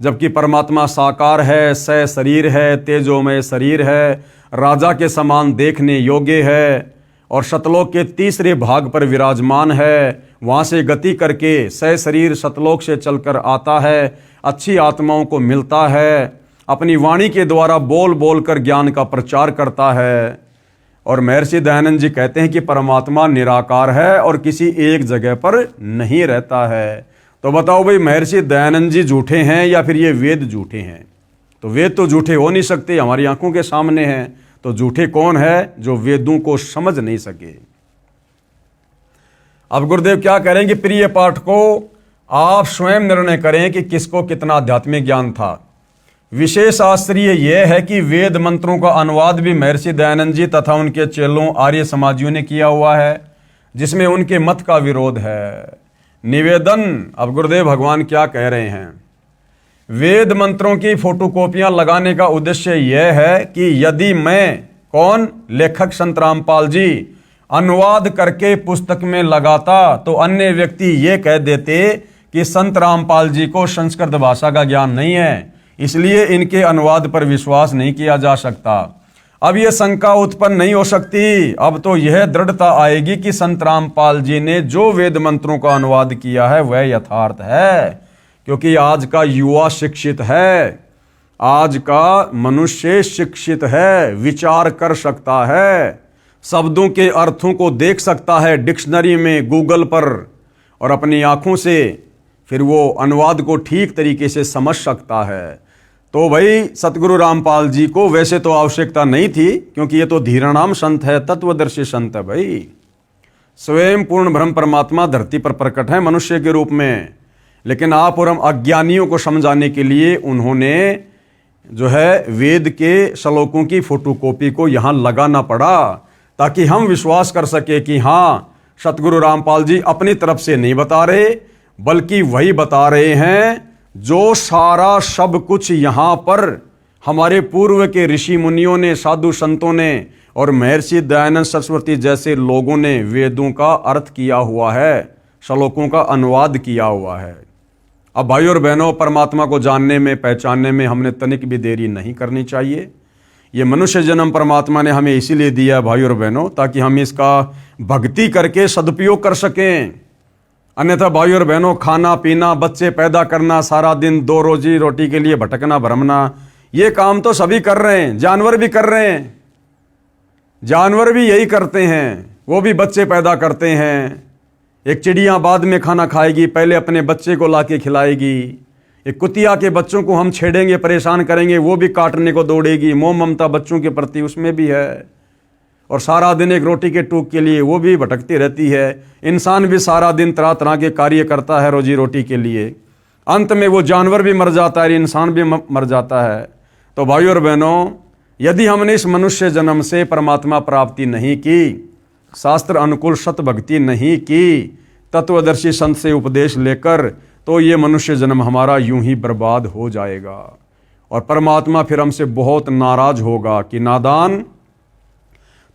जबकि परमात्मा साकार है, सशरीर है, तेजोमय शरीर है, राजा के समान देखने योग्य है और सतलोक के तीसरे भाग पर विराजमान है। वहाँ से गति करके सशरीर सतलोक से चलकर आता है, अच्छी आत्माओं को मिलता है, अपनी वाणी के द्वारा बोल बोल कर ज्ञान का प्रचार करता है। और महर्षि दयानंद जी कहते हैं कि परमात्मा निराकार है और किसी एक जगह पर नहीं रहता है। तो बताओ भाई, महर्षि दयानंद जी झूठे हैं या फिर ये वेद झूठे हैं? तो वेद तो झूठे हो नहीं सकते, हमारी आंखों के सामने हैं। तो झूठे कौन है? जो वेदों को समझ नहीं सके। अब गुरुदेव क्या कह रहे हैं कि प्रिय पाठकों, आप स्वयं निर्णय करें कि किसको कितना आध्यात्मिक ज्ञान था। विशेष आश्चर्य यह है कि वेद मंत्रों का अनुवाद भी महर्षि दयानंद जी तथा उनके चेलों आर्य समाजियों ने किया हुआ है, जिसमें उनके मत का विरोध है। निवेदन, अब गुरुदेव भगवान क्या कह रहे हैं, वेद मंत्रों की फोटोकॉपियां लगाने का उद्देश्य यह है कि यदि मैं, कौन, लेखक संत रामपाल जी, अनुवाद करके पुस्तक में लगाता तो अन्य व्यक्ति ये कह देते कि संत रामपाल जी को संस्कृत भाषा का ज्ञान नहीं है, इसलिए इनके अनुवाद पर विश्वास नहीं किया जा सकता। अब यह शंका उत्पन्न नहीं हो सकती, अब तो यह दृढ़ता आएगी कि संत रामपाल जी ने जो वेद मंत्रों का अनुवाद किया है वह यथार्थ है, क्योंकि आज का युवा शिक्षित है, आज का मनुष्य शिक्षित है, विचार कर सकता है, शब्दों के अर्थों को देख सकता है डिक्शनरी में, गूगल पर, और अपनी आंखों से फिर वो अनुवाद को ठीक तरीके से समझ सकता है। तो भाई सतगुरु रामपाल जी को वैसे तो आवश्यकता नहीं थी, क्योंकि ये तो धीराणाम संत है, तत्वदर्शी संत है भाई। स्वयं पूर्ण ब्रह्म परमात्मा धरती पर प्रकट है मनुष्य के रूप में, लेकिन आप और हम अज्ञानियों को समझाने के लिए उन्होंने जो है वेद के श्लोकों की फोटोकॉपी को यहाँ लगाना पड़ा, ताकि हम विश्वास कर सके कि हाँ, सतगुरु रामपाल जी अपनी तरफ से नहीं बता रहे, बल्कि वही बता रहे हैं जो सारा सब कुछ यहाँ पर हमारे पूर्व के ऋषि मुनियों ने, साधु संतों ने और महर्षि दयानंद सरस्वती जैसे लोगों ने वेदों का अर्थ किया हुआ है, श्लोकों का अनुवाद किया हुआ है। अब भाई और बहनों, परमात्मा को जानने में, पहचानने में हमने तनिक भी देरी नहीं करनी चाहिए। ये मनुष्य जन्म परमात्मा ने हमें इसीलिए दिया भाई और बहनों, ताकि हम इसका भक्ति करके सदुपयोग कर सकें। अन्यथा भाई और बहनों, खाना पीना, बच्चे पैदा करना, सारा दिन दो रोजी रोटी के लिए भटकना भरमना, ये काम तो सभी कर रहे हैं, जानवर भी कर रहे हैं, जानवर भी यही करते हैं, वो भी बच्चे पैदा करते हैं। एक चिड़िया बाद में खाना खाएगी, पहले अपने बच्चे को लाके खिलाएगी। एक कुतिया के बच्चों को हम छेड़ेंगे, परेशान करेंगे, वो भी काटने को दौड़ेगी। मोह ममता बच्चों के प्रति उसमें भी है, और सारा दिन एक रोटी के टूक के लिए वो भी भटकती रहती है। इंसान भी सारा दिन तरह तरह के कार्य करता है रोजी रोटी के लिए, अंत में वो जानवर भी मर जाता है, इंसान भी मर जाता है। तो भाई और बहनों, यदि हमने इस मनुष्य जन्म से परमात्मा प्राप्ति नहीं की, शास्त्र अनुकूल सत भक्ति नहीं की, तत्वदर्शी संत से उपदेश लेकर, तो ये मनुष्य जन्म हमारा यूं ही बर्बाद हो जाएगा, और परमात्मा फिर हमसे बहुत नाराज होगा कि नादान,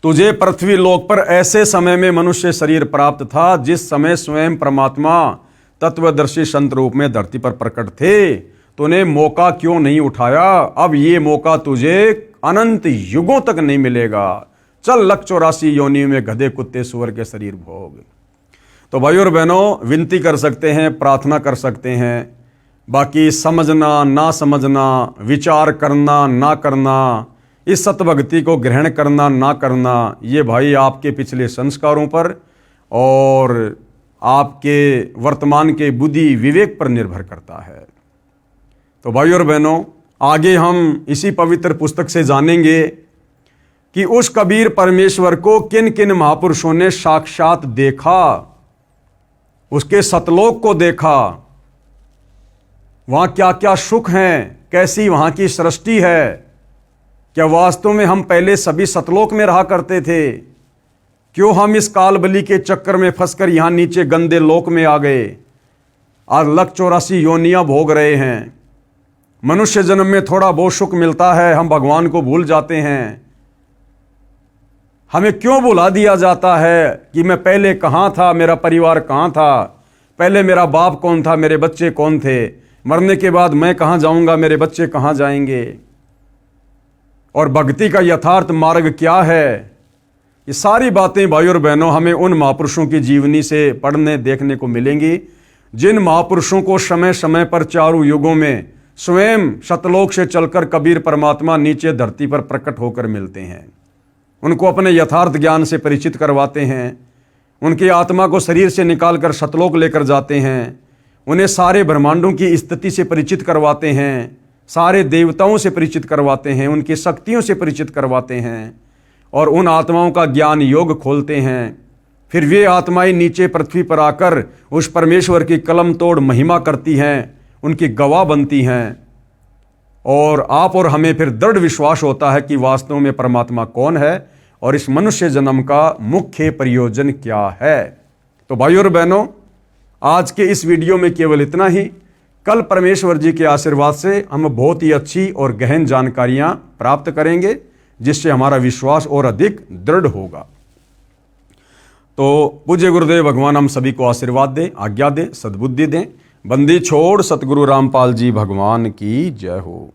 तुझे पृथ्वी लोक पर ऐसे समय में मनुष्य शरीर प्राप्त था जिस समय स्वयं परमात्मा तत्वदर्शी संत रूप में धरती पर प्रकट थे, तूने मौका क्यों नहीं उठाया? अब ये मौका तुझे अनंत युगों तक नहीं मिलेगा। चल लख 84 योनियों में गधे कुत्ते सुअर के शरीर भोग। तो भाई और बहनों, विनती कर सकते हैं, प्रार्थना कर सकते हैं, बाकी समझना ना समझना, विचार करना ना करना, इस सतभक्ति को ग्रहण करना ना करना, ये भाई आपके पिछले संस्कारों पर और आपके वर्तमान के बुद्धि विवेक पर निर्भर करता है। तो भाइयों और बहनों, आगे हम इसी पवित्र पुस्तक से जानेंगे कि उस कबीर परमेश्वर को किन किन महापुरुषों ने साक्षात देखा, उसके सतलोक को देखा, वहां क्या क्या सुख हैं, कैसी वहां की सृष्टि है। क्या वास्तव में हम पहले सभी सतलोक में रहा करते थे? क्यों हम इस कालबली के चक्कर में फंसकर यहां नीचे गंदे लोक में आ गए? आज 184 योनियां भोग रहे हैं। मनुष्य जन्म में थोड़ा बहुत सुख मिलता है, हम भगवान को भूल जाते हैं। हमें क्यों भुला दिया जाता है कि मैं पहले कहां था, मेरा परिवार कहां था, पहले मेरा बाप कौन था, मेरे बच्चे कौन थे, मरने के बाद मैं कहां जाऊंगा, मेरे बच्चे कहां जाएंगे, और भक्ति का यथार्थ मार्ग क्या है। ये सारी बातें भाइयों और बहनों हमें उन महापुरुषों की जीवनी से पढ़ने देखने को मिलेंगी, जिन महापुरुषों को समय समय पर चारों युगों में स्वयं सतलोक से चलकर कबीर परमात्मा नीचे धरती पर प्रकट होकर मिलते हैं। उनको अपने यथार्थ ज्ञान से परिचित करवाते हैं, उनकी आत्मा को शरीर से निकालकर सतलोक लेकर जाते हैं, उन्हें सारे ब्रह्मांडों की स्थिति से परिचित करवाते हैं, सारे देवताओं से परिचित करवाते हैं, उनकी शक्तियों से परिचित करवाते हैं, और उन आत्माओं का ज्ञान योग खोलते हैं। फिर वे आत्माएं नीचे पृथ्वी पर आकर उस परमेश्वर की कलम तोड़ महिमा करती हैं, उनकी गवाह बनती हैं, और आप और हमें फिर दृढ़ विश्वास होता है कि वास्तव में परमात्मा कौन है और इस मनुष्य जन्म का मुख्य प्रयोजन क्या है। तो भाइयों और बहनों, आज के इस वीडियो में केवल इतना ही। कल परमेश्वर जी के आशीर्वाद से हम बहुत ही अच्छी और गहन जानकारियां प्राप्त करेंगे, जिससे हमारा विश्वास और अधिक दृढ़ होगा। तो पूज्य गुरुदेव भगवान हम सभी को आशीर्वाद दें, आज्ञा दें, सद्बुद्धि दें। बंदी छोड़ सतगुरु रामपाल जी भगवान की जय हो।